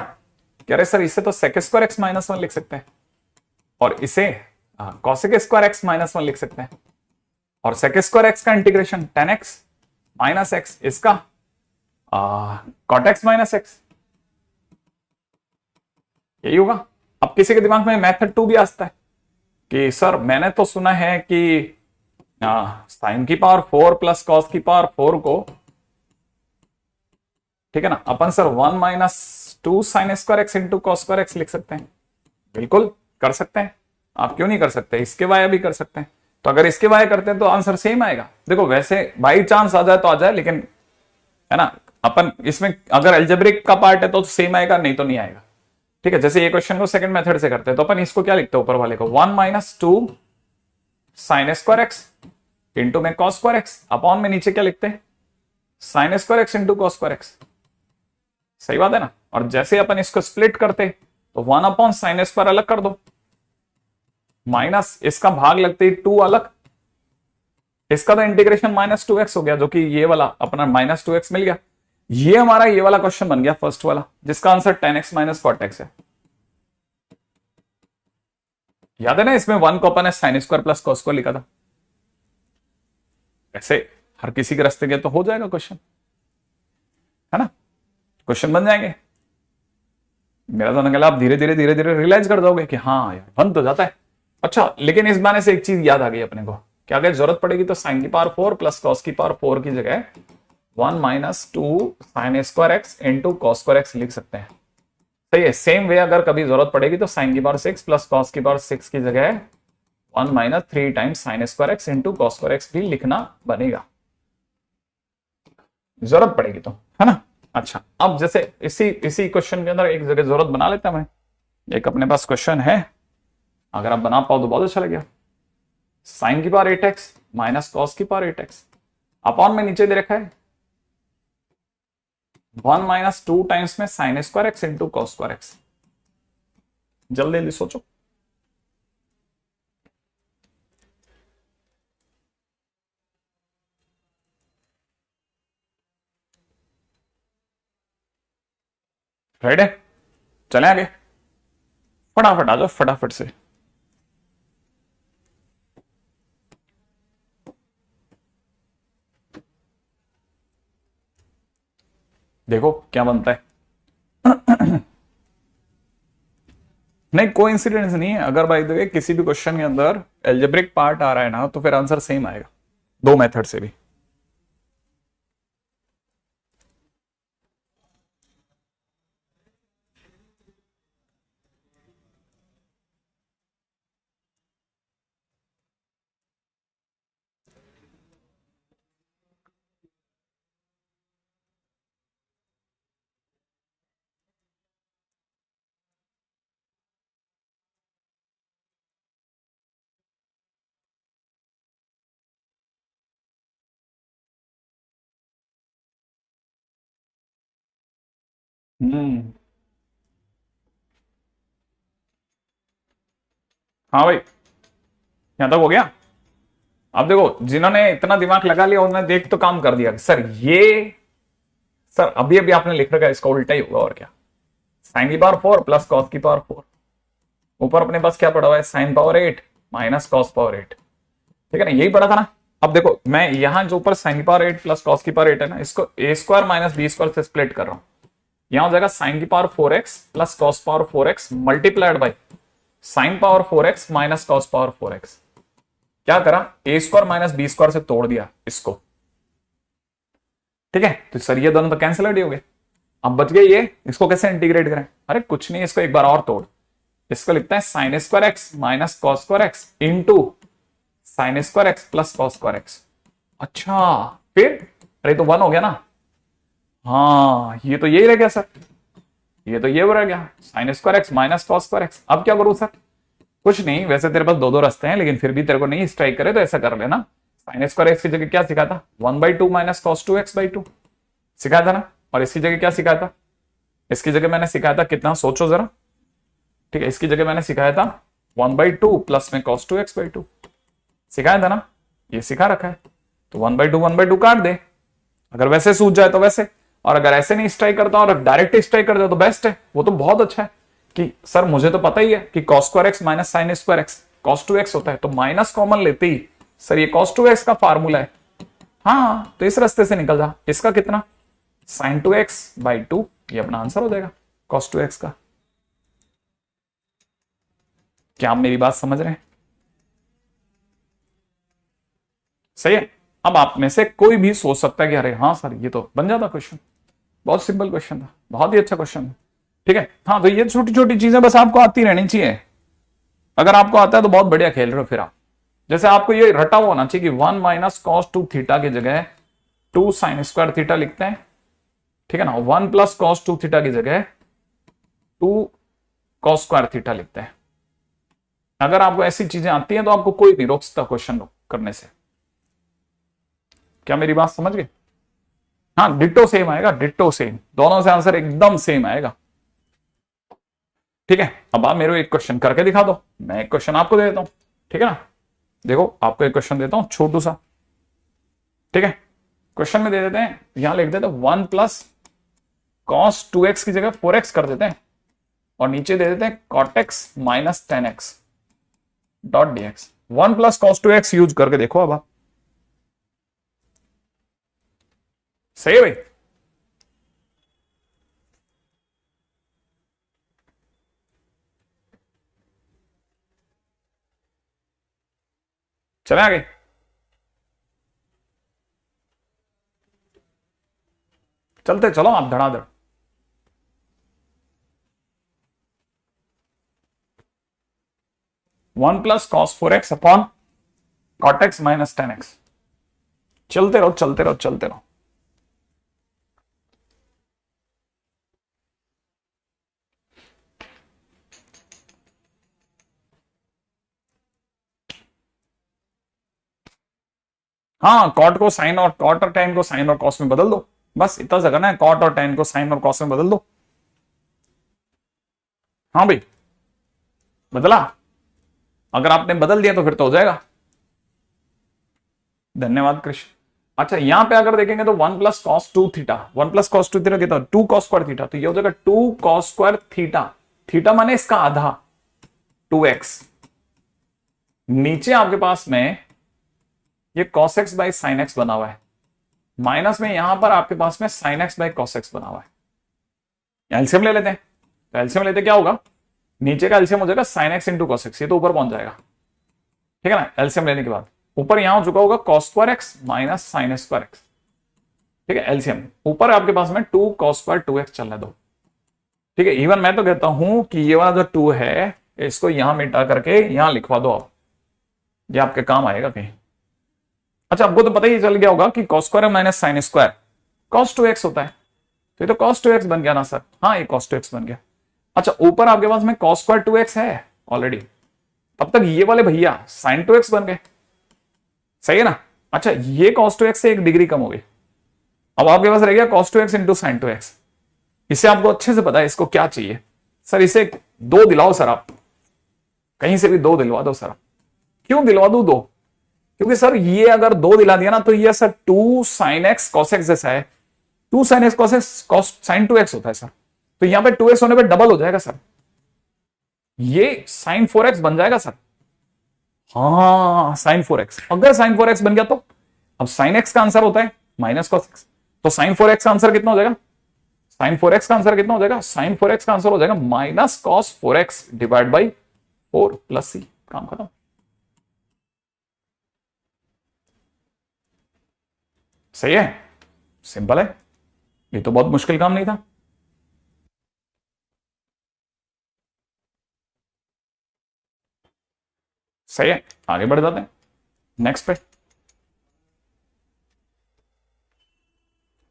कह रहे सर इसे तो sec square X minus one लिख सकते हैं, और इसे cosec square X minus one लिख सकते हैं, और सेक स्क्वायर एक्स का integration tan X minus X, इसका कॉट एक्स माइनस एक्स, यही होगा। अब किसी के दिमाग में मेथड 2 भी आता है कि सर मैंने तो सुना है कि साइन की पावर 4 प्लस कॉस की पावर 4 को, ठीक है ना, अपन sir 1 minus 2 sine square x into cos square x लिख सकते हैं। बिल्कुल कर सकते हैं, आप क्यों नहीं कर सकते, इसके वाया भी कर सकते हैं। तो अगर इसके वाया करते हैं तो आंसर सेम आएगा। देखो वैसे बाई चांस आ जाए तो आ जाए, लेकिन है ना अपन इसमें अगर एल्जेब्रिक का पार्ट है तो सेम आएगा, नहीं तो नहीं आएगा। ठीक है, जैसे ये क्वेश्चन को सेकंड मेथड से करते हैं तो अपन इसको क्या लिखते हैं ऊपर वाले को, 1 minus 2 sine square x into में कॉस स्क्वायर एक्स अपॉन में नीचे क्या लिखते हैं, sign square x into cos square x. सही बात है ना। और जैसे अपन इसको स्प्लिट करते तो 1 अपॉन साइन स्क्वायर अलग कर दो, माइनस इसका भाग लगते ही 2 अलग, इसका तो इंटीग्रेशन -2x हो गया, जो कि ये वाला अपना -2x मिल गया। ये हमारा ये वाला क्वेश्चन बन गया फर्स्ट वाला, जिसका answer tan x minus cot X है। याद है ना, इसमें 1 को अपन ने sine square plus cos square लिखा था। ऐसे हर किसी के रास्ते के तो हो जाएगा क्वेश्चन, है ना, क्वेश्चन बन जाएंगे। मेरा तो निकला, आप धीरे धीरे धीरे धीरे रियलाइज कर दोगे कि हाँ यार बन तो जाता है। अच्छा, लेकिन इस बारे से एक चीज याद आ गई अपने को, क्या अगर जरूरत पड़ेगी तो साइन की पावर 4 प्लस कॉस की पावर 4 की जगह 1 minus 2 sine square x into cos square x लिख सकते हैं। सही है। सेम वे अगर कभी जरूरत पड़ेगी तो साइन की पावर 6 प्लस कॉस की पावर 6 की जगह 1 minus 3 times sign square x into cos square x भी लिखना बनेगा, जरूरत पड़ेगी तो, है ना। अच्छा, अब जैसे इसी क्वेश्चन के अंदर एक जगह जरूरत बना लेता मैं। एक अपने पास क्वेश्चन है, अगर आप बना पाओ तो बहुत अच्छा लगेगा। साइन की पावर 8x माइनस कॉस की पावर 8x अपॉन में नीचे दे रखा है 1 माइनस 2 टाइम्स में sign square x into cos square x. जल्दी जल्दी सोचो। रेडी है, चले आगे, फटाफट आ जाओ फटाफट से। देखो क्या बनता है। नहीं, कोई इंसिडेंस नहीं है। अगर बाय द वे किसी भी क्वेश्चन के अंदर एल्जेब्रिक पार्ट आ रहा है ना, तो फिर आंसर सेम आएगा, दो मेथड से भी। हम्म, हाँ भाई, यहां तक हो गया। अब देखो, जिन्होंने इतना दिमाग लगा लिया उन्होंने देख तो काम कर दिया। सर ये, सर अभी अभी आपने लिख रखा है, इसका उल्टा ही होगा और क्या। साइन की पावर 4 प्लस कॉस की पावर 4, ऊपर अपने पास क्या पड़ा हुआ है, sine power 8 minus cos power 8। ठीक है ना, यही पड़ा था ना। अब देखो, मैं यहां जो ऊपर साइन की पावर 8 प्लस कॉस की पावर 8 है ना, इसको ए स्क्वायर माइनस बी स्क्वायर से स्प्लिट कर रहा हूं। यहां हो जाएगा साइन की power 4x plus cos power 4x multiplied by sine power 4x minus cos power 4x। क्या करा, ए स्क्वायर माइनस बी स्क्वायर से तोड़ दिया इसको। ठीक है, तो सर ये दोनों तो कैंसिल हो गए। अब बच गए ये, इसको कैसे इंटीग्रेट करें। अरे कुछ नहीं, इसको एक बार और तोड़। इसको लिखता है sign square X minus cos square x into sine square x plus cos square x. अच्छा, फिर अरे तो 1 हो गया ना। हाँ, ये तो यही रह गया सर, ये तो ये रह गया sign square X minus cos square x. अब क्या करूं सर, कुछ नहीं, वैसे तेरे पास दो दो रास्ते हैं, लेकिन फिर भी तेरे को नहीं स्ट्राइक करे तो ऐसा कर लेना। साइन स्क्वायर एक्स की जगह क्या सिखाया था, 1/2 माइनस कॉस 2x/2 सिखाया था ना। और इसकी जगह क्या सिखाया था, इसकी जगह मैंने सिखाया था कितना, सोचो जरा। ठीक है, इसकी जगह मैंने सिखाया था 1/2 प्लस में cos 2x/2 सिखाया था ना, ये सिखा रखा है। तो 1/2 काट दे, अगर वैसे सूझ जाए तो वैसे, और अगर ऐसे नहीं स्ट्राइक करता और डायरेक्ट स्ट्राइक कर दे तो बेस्ट है। वो तो बहुत अच्छा है कि सर मुझे तो पता ही है कि cos square X minus sign square x cos 2x होता है, तो माइनस कॉमन लेते ही सर ये cos 2x का फार्मूला है। हाँ, तो इस रास्ते से निकल जा। इसका कितना, साइन 2x/2, ये अपना आंसर हो जाएगा cos 2x का। क्या आप मेरी बात समझ रहे हैं, सही है। अब आप में से कोई भी सोच सकता है कि अरे हाँ सर ये तो बन जाता क्वेश्चन, बहुत सिंपल क्वेश्चन था, बहुत ही अच्छा क्वेश्चन था। ठीक है, हाँ, तो ये छोटी छोटी चीजें बस आपको आती रहनी चाहिए। अगर आपको आता है तो बहुत बढ़िया खेल रहे हो फिर आप। जैसे आपको ये रटा हुआ होना चाहिए कि 1 माइनस कॉस 2 थीटा की जगह 2 साइन स्क्वायर थीटा लिखते हैं। ठीक है ना, 1 प्लस कॉस 2 थीटा की जगह 2 कॉस स्क्वायर थीटा लिखते हैं। अगर आपको ऐसी चीजें आती हैं तो आपको कोई नहीं रोक सकता क्वेश्चन करने से। क्या मेरी बात समझ गए। हाँ, डिट्टो सेम आएगा, डिट्टो सेम, दोनों से आंसर एकदम सेम आएगा। ठीक है, अब आप मेरे को एक क्वेश्चन करके दिखा दो, मैं एक क्वेश्चन आपको दे देता हूं। ठीक है ना, देखो आपको एक क्वेश्चन देता हूं छोटू सा। ठीक है, क्वेश्चन में दे देते हैं, यहां लिख देते हैं 1 प्लस कॉस 2x की जगह 4x कर देते हैं और नीचे दे देते हैं cot x minus 10x dot dx। 1 plus cos 2x use करके देखो अब आप। सही है भाई। चले आगे। चलते चलो आप धड़ाधड़। One plus cos 4x upon cot x minus 10x। चलते रहो चलते रहो चलते रहो। हाँ, कॉट को साइन और कॉट और टेन को साइन और कॉस में बदल दो, बस इतना सा करना है। कॉट और टेन को साइन और कॉस में बदल दो। हाँ भाई, बदला। अगर आपने बदल दिया तो फिर तो हो जाएगा। धन्यवाद कृष्ण। अच्छा, यहां पे अगर देखेंगे तो 1 plus cos 2 theta, 1 plus cos 2 theta कितना, 2 कॉस स्क्वायर थीटा, तो ये हो जाएगा 2 कॉस स्क्वायर थीटा। थीटा माने इसका आधा 2x। नीचे आपके पास में ये cos x by sine x बना हुआ है, माइनस में यहां पर आपके पास में sine x by cos x बना हुआ है। एलसीएम ले लेते हैं, तो एलसीएम लेते क्या होगा, नीचे का एलसीएम हो जाएगा sine x into cos x, ये तो ऊपर पहुंच जाएगा, ठीक है ना। एलसीएम लेने के बाद ऊपर यहां हो चुका होगा cos square X minus sign square x, ठीक है। एलसीएम ऊपर आपके पास में 2 कॉस स्क्वायर 2x चलने दो, ठीक है। इवन मैं तो कहता हूं कि ये वाला जो 2 है इसको यहां मिटा करके यहां लिखवा दो आप, ये आपके काम आएगा कहीं। अच्छा, आपको तो पता ही चल गया होगा कि cos square minus sine square cos 2x होता है, तो ये तो कॉस 2x बन गया ना सर। हाँ, ये कॉस 2x बन गया। अच्छा, ऊपर आपके पास में कॉस स्क्वायर 2x है ऑलरेडी, तब तक ये वाले भैया साइन 2x बन गए, सही है ना। अच्छा, ये कॉस 2x से 1 डिग्री कम हो गई, अब आपके पास रह गया cos 2x into sine 2x। इसे आपको अच्छे से पता है इसको क्या चाहिए सर, इसे 2 दिलाओ सर, आप कहीं से भी 2 दिलवा दो सर। क्यों दिलवा दू 2, क्योंकि सर ये अगर 2 दिला दिया ना तो ये sir 2 sine x cos x जैसा है, 2 sine x cos x cos sine 2x होता है सर, तो यहां पे 2x होने पे डबल हो जाएगा सर, ये साइन 4x बन जाएगा सर। हाँ, साइन 4x, अगर साइन 4x बन गया तो अब साइन x का आंसर होता है माइनस कॉस एक्स, तो साइन 4x का आंसर कितना हो जाएगा, साइन 4x का आंसर कितना हो जाएगा, साइन 4x का आंसर हो जाएगा minus cos 4x divide by 4 plus c. काम खत्म। सही है, सिंपल है, ये तो बहुत मुश्किल काम नहीं था। सही है, आगे बढ़ जाते हैं नेक्स्ट पे,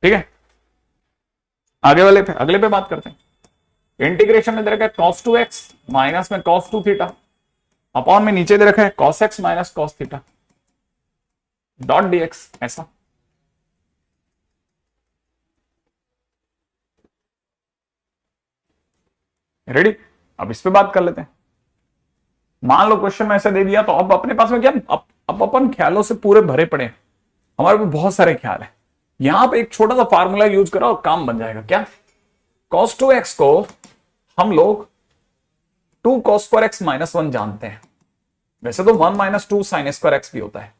ठीक है। आगे वाले पे, अगले पे बात करते हैं। इंटीग्रेशन में दे रखा है cos 2x माइनस में cos 2 थीटा, अपॉन में नीचे दे रखा है cos x minus cos theta dot dx, ऐसा। रेडी, अब इस पे बात कर लेते हैं। मान लो क्वेश्चन में ऐसे दे दिया, तो अब अपने पास में क्या, अब अपन ख्यालों से पूरे भरे पड़े हैं, हमारे पास बहुत सारे ख्याल है। यहां पे एक छोटा सा फार्मूला यूज करो और काम बन जाएगा। क्या, cos 2x को हम लोग 2 cos स्क्वायर एक्स माइनस 1 जानते हैं, वैसे तो 1 माइनस 2 साइन स्क्वायर एक्स भी होता है,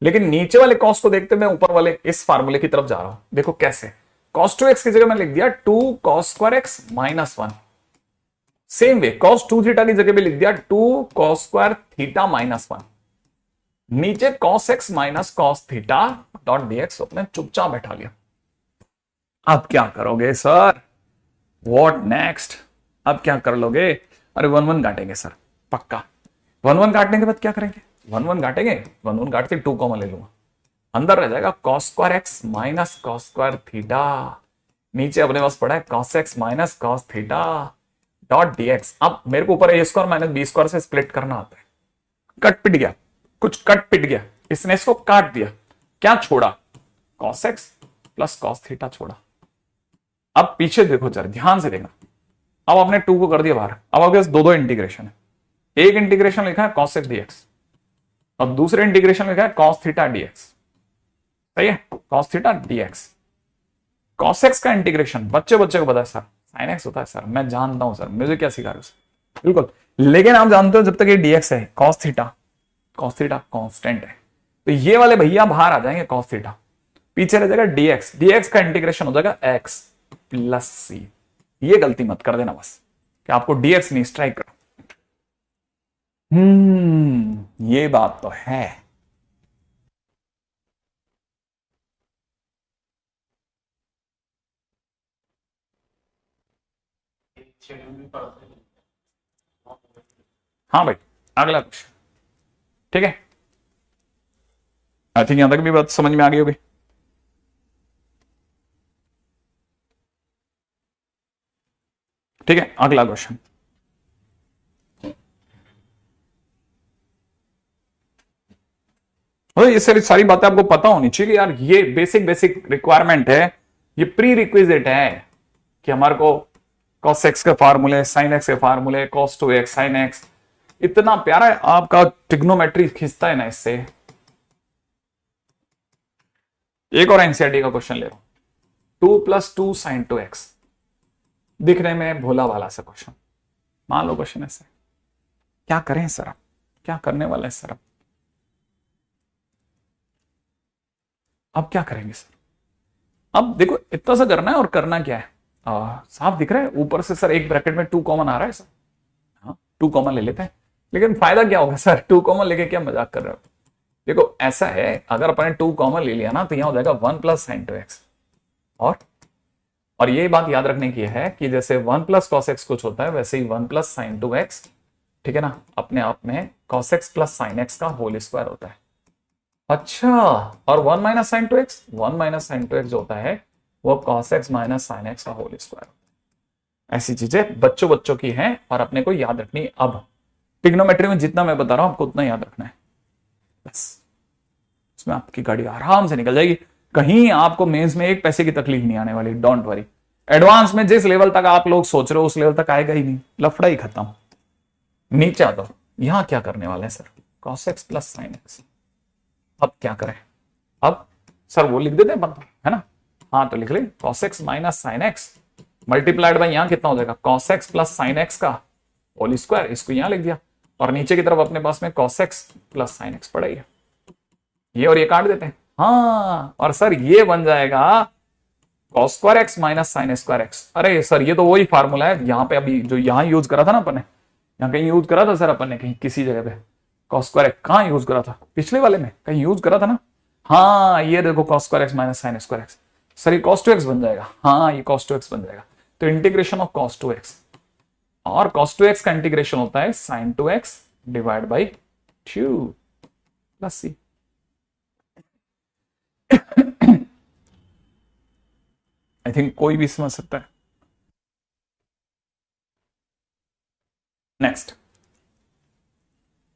लेकिन नीचे वाले cos को देखते मैं ऊपर वाले इस फार्मूले की तरफ जा रहा हूं। देखो कैसे, cos 2x की जगह मैंने लिख दिया 2 cos square X minus 1, same way cos 2 theta की जगह भी लिख दिया 2 cos स्क्वायर थीटा माइनस 1, नीचे cos x minus cos theta dot dx अपने चुपचाप बैठा लिया। अब क्या करोगे सर, व्हाट नेक्स्ट, अब क्या कर लोगे, अरे 1 1 काटेंगे सर, पक्का 1 1 काटने के बाद क्या करेंगे, 1 1 काटेंगे, 1 1 काट के 2 कॉमन ले लूंगा, अंदर रह जाएगा cos square X minus cos square theta, नीचे अपने पास पड़ा है cos x minus cos theta dot dx। अब मेरे को ऊपर a square minus B square से स्प्लिट करना आता है, कट पिट गया, कुछ कट पिट गया, इसने इसको काट दिया, क्या छोड़ा, cos x plus cos theta छोड़ा। अब पीछे देखो जरा ध्यान से देखना, अब आपने 2 को कर दिया बाहर, अब आपके पास 2 इंटीग्रेशन है, एक इंटीग्रेशन लिखा है cos x dx, अब दूसरे इंटीग्रेशन लिखा है cos थीटा dx, सही है, cos theta dx। cos x का इंटीग्रेशन बच्चे बच्चे को पता है सर, sin x होता है सर, मैं जानता हूं सर, मुझे क्या सिखा रहे हो सर, बिल्कुल। लेकिन आप जानते हो जब तक ये dx है, cos थीटा कांस्टेंट है, तो ये वाले भैया बाहर आ जाएंगे, cos थीटा पीछे रह जाएगा, dx का इंटीग्रेशन हो जाएगा x प्लस c। ये गलती मत कर देना बस कि आपको dx नहीं स्ट्राइक करो। ये बात तो है। हाँ भाई, अगला क्वेश्चन, ठीक है। आई थिंक यहां तक भी बात समझ में आ गई होगी। ठीक है, अगला क्वेश्चन। ये सारी बातें आपको पता होनी चाहिए कि यार ये बेसिक रिक्वायरमेंट है, ये प्री रिक्विजिट है कि हमारे को cos x के फार्मूले, sin x के फार्मूले, cos 2x sin x, इतना प्यारा है आपका ट्रिग्नोमेट्री खींचता है ना इससे। एक और एनसीईआरटी का क्वेश्चन ले रहा हूं, 2 + 2 sin 2x, दिखने में भोला भाला सा क्वेश्चन, मान लो क्वेश्चन ऐसे, क्या करें सर, क्या करने वाला है सर, अब क्या करेंगे सर? अब देखो इतना सा करना है, और करना क्या है, साफ दिख रहा है ऊपर से सर, एक ब्रैकेट में 2 कॉमन आ रहा है सर, हाँ 2 कॉमन ले लेते हैं, लेकिन फायदा क्या होगा सर, 2 कॉमन लेके क्या मजाक कर रहे हो? देखो ऐसा है, अगर अपन ने 2 कॉमन ले लिया ना तो यहां हो जाएगा 1 + sin 2x, और ये बात याद रखने की है कि जैसे 1 + cos x कुछ होता है, वैसे ही 1 + sin 2x, ठीक है ना, अपने आप में cos x + sin x का होल स्क्वायर होता है। अच्छा, और 1 - sin 2x, 1 - sin 2x जो होता है वो cos x - sin x का होल स्क्वायर। ऐसी चीजें बच्चों की हैं और अपने को याद रखनी। अब ट्रिग्नोमेट्री में जितना मैं बता रहा हूं आपको उतना याद रखना है बस, इसमें आपकी गाड़ी आराम से निकल जाएगी, कहीं आपको मेंस में 1 पैसे की तकलीफ नहीं आने वाली, डोंट वरी। एडवांस में जिस लेवल तक आप लोग सोच रहे हो उस लेवल तक आएगा ही नहीं, लफड़ा ही खत्म। नीचे आ दो, यहां क्या करने वाले हैं sir, cos x + sin x, अब क्या करें? अब सर वो लिख देते हैं बंदा, है ना, हाँ तो लिख ले, cos x - sin x multiplied by यहां कितना हो जाएगा, cos x + sin x का होल स्क्वायर, इसको यहां लिख दिया, और नीचे की तरफ अपने पास में cos x + sin x पड़ा ही है, ये और ये काट देते हैं, हाँ, और सर ये बन जाएगा cos square x - sin square x। अरे सर ये तो वही फार्मूला है यहां पे अभी जो यहां यूज करा था ना अपन ने, यहां कहीं यूज करा था सर अपन ने, कहीं किसी जगह पे cos स्क्वायर x कहां यूज करा था, पिछले वाले में कहीं यूज करा था ना, हाँ ये देखो cos square x - sin square x, sir ये cos 2x बन जाएगा, हाँ ये cos 2x बन जाएगा, तो इंटीग्रेशन ऑफ cos 2x, और cos 2x का इंटीग्रेशन होता है sin 2x divide by 2 plus c। I think कोई भी समझ सकता है। नेक्स्ट,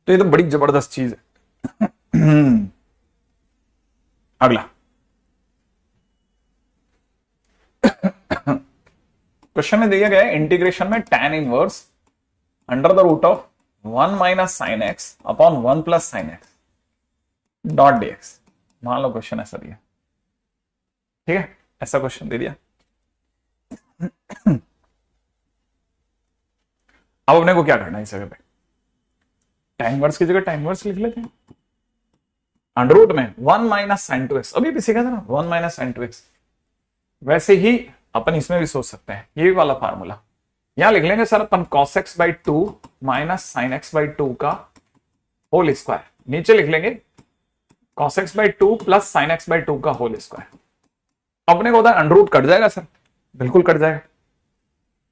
तो ये तो बड़ी जबरदस्त चीज है। अगला क्वेश्चन में दिया गया है, इंटीग्रेशन में tan inverse √1 - sin x upon 1 + sin x dot dx, मान लो क्वेश्चन ऐसा दिया, ठीक है, ऐसा क्वेश्चन दे दिया। अब अपने को क्या करना है इस जगह पे, tan इनवर्स की जगह tan इनवर्स लिख लेते हैं, अंडर में 1 - sin 2x, अभी भी सीखा था ना, 1 - sin 2x, वैसे ही अपन इसमें भी सोच सकते हैं, ये वाला फार्मूला यहां लिख लेंगे सर अपन, cos x/2 - sin x/2 का होल स्क्वायर, नीचे लिख लेंगे cos x/2 + sin x/2 का होल स्क्वायर। अपने को होता है अंडर कट जाएगा सर, बिल्कुल कट जाएगा,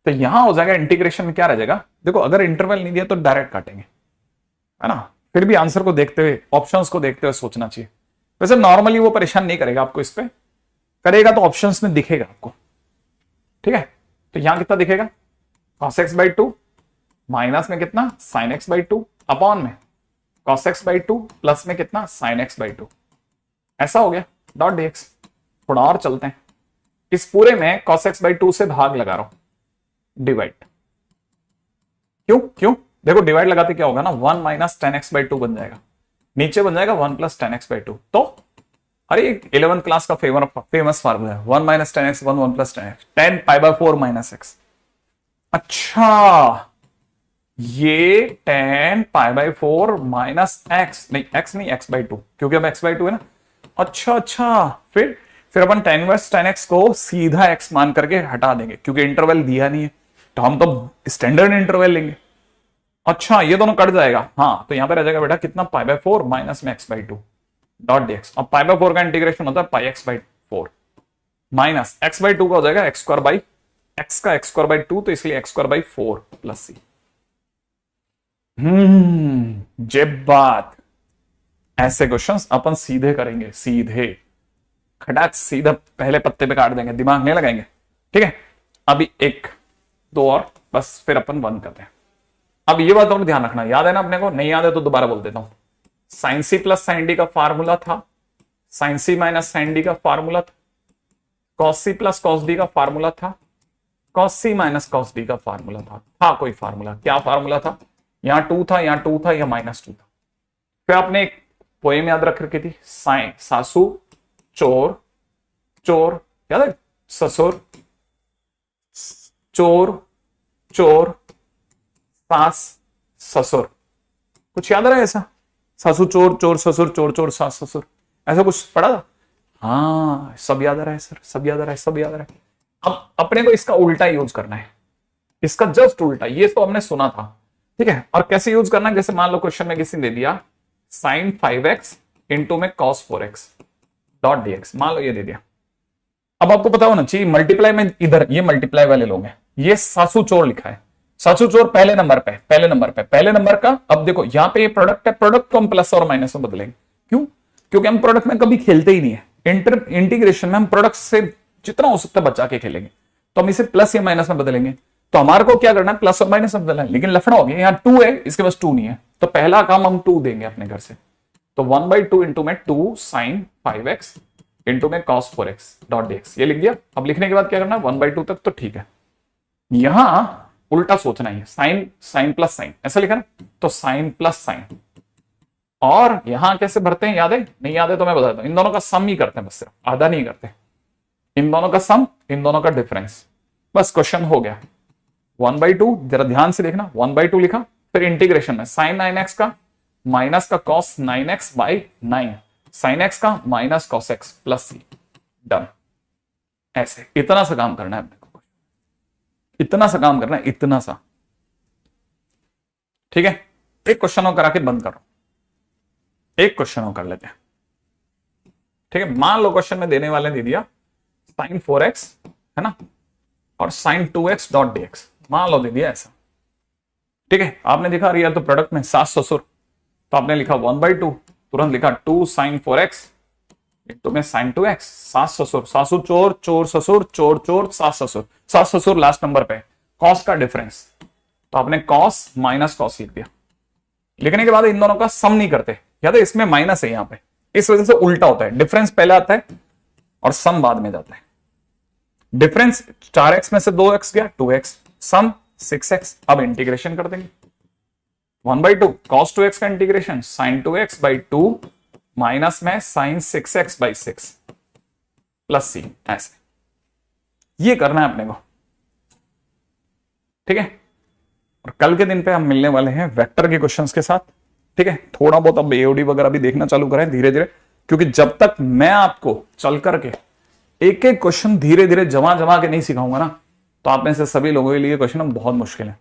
तो यहां हो जाएगा इंटीग्रेशन में क्या रह जाएगा, देखो अगर इंटरवल नहीं दिया तो डायरेक्ट काटेंगे, है ना, फिर भी आंसर को देखते हुए, ऑप्शंस को देखते हुए सोचना चाहिए। वैसे नॉर्मली वो परेशान नहीं करेगा आपको, इस पे करेगा तो ऑप्शंस में दिखेगा आपको, ठीक है। तो यहां कितना दिखेगा, cos x/2 माइनस में कितना sin x/2 अपॉन में cos x/2 प्लस में कितना sin x/2, ऐसा हो गया डॉट dx। थोड़ा और चलते हैं, इस पूरे में cos x/2 से भाग लगा रहा हूं, डिवाइड, क्यों क्यों, देखो डिवाइड लगाते क्या होगा ना, 1 - tan x/2 बन जाएगा, नीचे बन जाएगा 1 + tan x/2, तो अरे 11th क्लास का फेमस फार्मूला है, 1 minus 10x 1 1 plus 10x 10 pi by 4 minus x। अच्छा, ये 10 पाई बाय 4 माइनस x नहीं, x नहीं, x बाई 2, क्योंकि अब x बाई 2 है ना। अच्छा अच्छा, फिर अपन 10 वर्स 10x को सीधा x मान करके हटा देंगे, क्योंकि इंटरवल दिया नहीं है, तो हम तो स्टैंडर्ड इंटरवल लेंगे। अच्छा, ये दोनों कट जाएगा, हाँ, तो यहां पर रह जाएगा बेटा कितना, पाई बाय 4 माइनस में x बाई 2 डॉट dx। अब पाई बाय 4 का इंटीग्रेशन होता है पाई x by 4 minus x by 2 का हो जाएगा x स्क्वायर बाई x का x स्क्वायर बाई 2, तो इसलिए x square by 4 plus c। जब बात, ऐसे क्वेश्चंस अपन सीधे करेंगे, सीधे खटाक सीधा पहले पत्ते पे काट देंगे, दिमाग नहीं लगाएंगे। ठीक है, अभी एक दो और बस, फिर अपन बंद करते हैं। अब ये बात और ध्यान रखना, याद है ना अपने को, नहीं याद है तो दोबारा बोल देता हूं। Sine C plus sine D का फार्मूला था, sine C minus sine D का फार्मूला था, cos C plus cos D का फार्मूला था, cos C minus cos D का फार्मूला था कोई फार्मूला, क्या फार्मूला था, यहां 2 था, यहां 2 था, यहां -2 था। फिर आपने एक पोएम याद रख रखी थी, साइन सासू चोर चोर, याद है, ससुर चोर चोर सास ससुर, कुछ याद रहा है ऐसा, सासू चोर चोर ससुर चोर चोर सास ससुर, ऐसा कुछ पढ़ा था। हाँ, सब याद आ रहा है सर, सब याद आ रहा है, सब याद आ रहा है। अब अपने को इसका उल्टा यूज करना है, इसका जस्ट उल्टा, ये तो हमने सुना था। ठीक है, और कैसे यूज करना है, जैसे मान लो क्वेश्चन में किसी ने दे दिया साइन 5x इंटू में कॉस 4x डॉट dx, मान लो ये दे दिया। अब आपको पता होना चाहिए मल्टीप्लाई में, इधर ये मल्टीप्लाई वाले लोग हैं, ये सासू चोर लिखा है, सासू चोर पहले नंबर पे, पहले नंबर का। अब देखो यहाँ पे ये प्रोडक्ट है, प्रोडक्ट को हम प्लस और माइनस में बदलेंगे, क्यों, क्योंकि हम प्रोडक्ट में कभी खेलते ही नहीं है, इंटीग्रेशन में हम प्रोडक्ट से जितना हो सकता है बचा के खेलेंगे, तो हम इसे प्लस या माइनस में बदलेंगे। तो हमारे को क्या करना है, प्लस और माइनस में बदलना है, लेकिन लफड़ा हो गया, यहाँ 2 है, इसके पास 2 नहीं है, तो पहला काम हम 2 देंगे अपने घर से, तो 1/2 इंटू में 2 साइन 5x इंटू में cos 4x डॉट dx, ये लिख दिया। अब लिखने के बाद क्या करना है, 1/2 तक तो ठीक है, यहां उल्टा सोचना है, साइन साइन प्लस साइन ऐसा लिखा ना, तो साइन प्लस साइन, और यहां कैसे भरते हैं, याद है, नहीं याद है तो मैं बताता हूं, इन दोनों का सम ही करते हैं बस, सिर्फ आधा नहीं करते, इन दोनों का सम, इन दोनों का डिफरेंस, बस क्वेश्चन हो गया। 1/2, जरा ध्यान से देखना, 1/2 लिखा, फिर इंटीग्रेशन में साइन 9x का माइनस का cos 9x by 9, sine x का minus cos x plus c, done. ऐसे इतना सा काम करना है अपने को, इतना सा काम करना है, इतना सा। ठीक है, एक क्वेश्चन और करा के बंद करो, एक क्वेश्चन और कर लेते हैं। ठीक है, मान लो क्वेश्चन में देने वाले दे दिया साइन 4x है ना, और साइन 2x डॉट dx, मान लो दे दिया ऐसा। ठीक है, आपने देखा रियल तो प्रोडक्ट में सास ससुर, तो आपने लिखा 1/2, तुरंत लिखा 2 साइन 4x इंटू में साइन 2x, सास ससुर, सासू चोर चोर ससुर चोर चोर सास ससुर, सास ससुर लास्ट नंबर पे, कॉस का डिफरेंस, तो आपने कॉस माइनस कॉस लिख दिया। लिखने के बाद इन दोनों का सम नहीं करते, याद है इसमें माइनस है यहाँ पे, इस वजह से उल्टा होता है, डिफरेंस पहले आता है और सम बाद में जाता है। डिफरेंस 4x में से 2x गया 2x, सम 6x। अब इंटीग्रेशन कर देंगे, 1/2 cos 2x का integration sin 2x by 2 minus में sin 6x by 6 plus c, ऐसे ये करना है अपने को। ठीक है, और कल के दिन पे हम मिलने वाले हैं वेक्टर के क्वेश्चंस के साथ। ठीक है, थोड़ा बहुत अब एओडी वगैरह भी देखना चालू करें धीरे धीरे, क्योंकि जब तक मैं आपको चल करके एक एक क्वेश्चन धीरे धीरे जमा जमा के नहीं सिखाऊंगा ना, तो आप में से सभी लोगों के लिए क्वेश्चन बहुत मुश्किल है।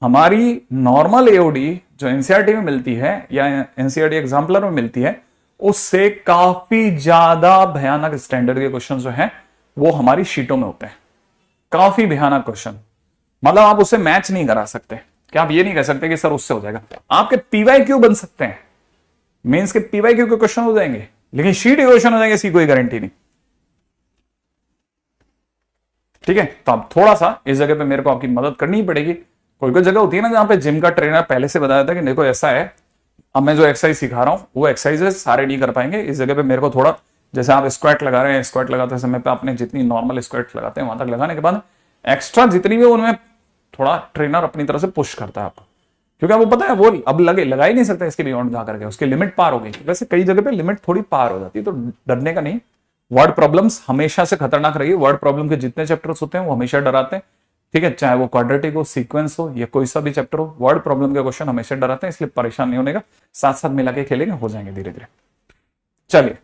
हमारी नॉर्मल एओडी जो एनसीईआरटी में मिलती है या एनसीईआरटी एग्जाम्पलर में मिलती है, उससे काफी ज्यादा भयानक स्टैंडर्ड के क्वेश्चन जो हैं वो हमारी शीटों में होते हैं, काफी भयानक क्वेश्चन, मतलब आप उससे मैच नहीं करा सकते, कि आप ये नहीं कह सकते कि सर उससे हो जाएगा। आपके पीवाईक्यू बन सकते हैं, मेंस के पीवाईक्यू के क्वेश्चन हो जाएंगे, लेकिन शीट के क्वेश्चन हो जाएंगे इसकी कोई गारंटी नहीं। ठीक है, तो अब थोड़ा सा इस जगह पे मेरे को आपकी मदद करनी ही पड़ेगी। कोई कोई जगह होती है ना जहां पे जिम का ट्रेनर पहले से बताया था कि देखो ऐसा है, अब मैं जो एक्सरसाइज सिखा रहा हूं वो एक्सरसाइजेस सारे नहीं कर पाएंगे, इस जगह पे मेरे को थोड़ा, जैसे आप स्क्वाट लगा रहे हैं, स्क्वाट लगाते समय पे आपने जितनी नॉर्मल स्क्वाट लगाते हैं वहां तक लगाने के बाद एक्स्ट्रा जितनी भी उनमें थोड़ा ट्रेनर अपनी तरफ से पुश करता है आपको, क्योंकि आपको पता है वो अब लगा ही नहीं सकता इसके बियॉन्ड जा करके, उसकी लिमिट पार हो गई। वैसे कई जगह पे लिमिट थोड़ी पार हो जाती है, तो डरने का नहीं। वर्ड प्रॉब्लम्स हमेशा से खतरनाक रही है, वर्ड प्रॉब्लम के जितने चैप्टर्स होते हैं वो हमेशा डराते हैं, ठीक है, चाहे वो क्वाड्रेटिक हो, सीक्वेंस हो, या कोई सा भी चैप्टर हो, वर्ड प्रॉब्लम के क्वेश्चन हमेशा डराते हैं, इसलिए परेशान नहीं होने का, साथ साथ मिला के खेलेंगे, हो जाएंगे धीरे धीरे। चलिए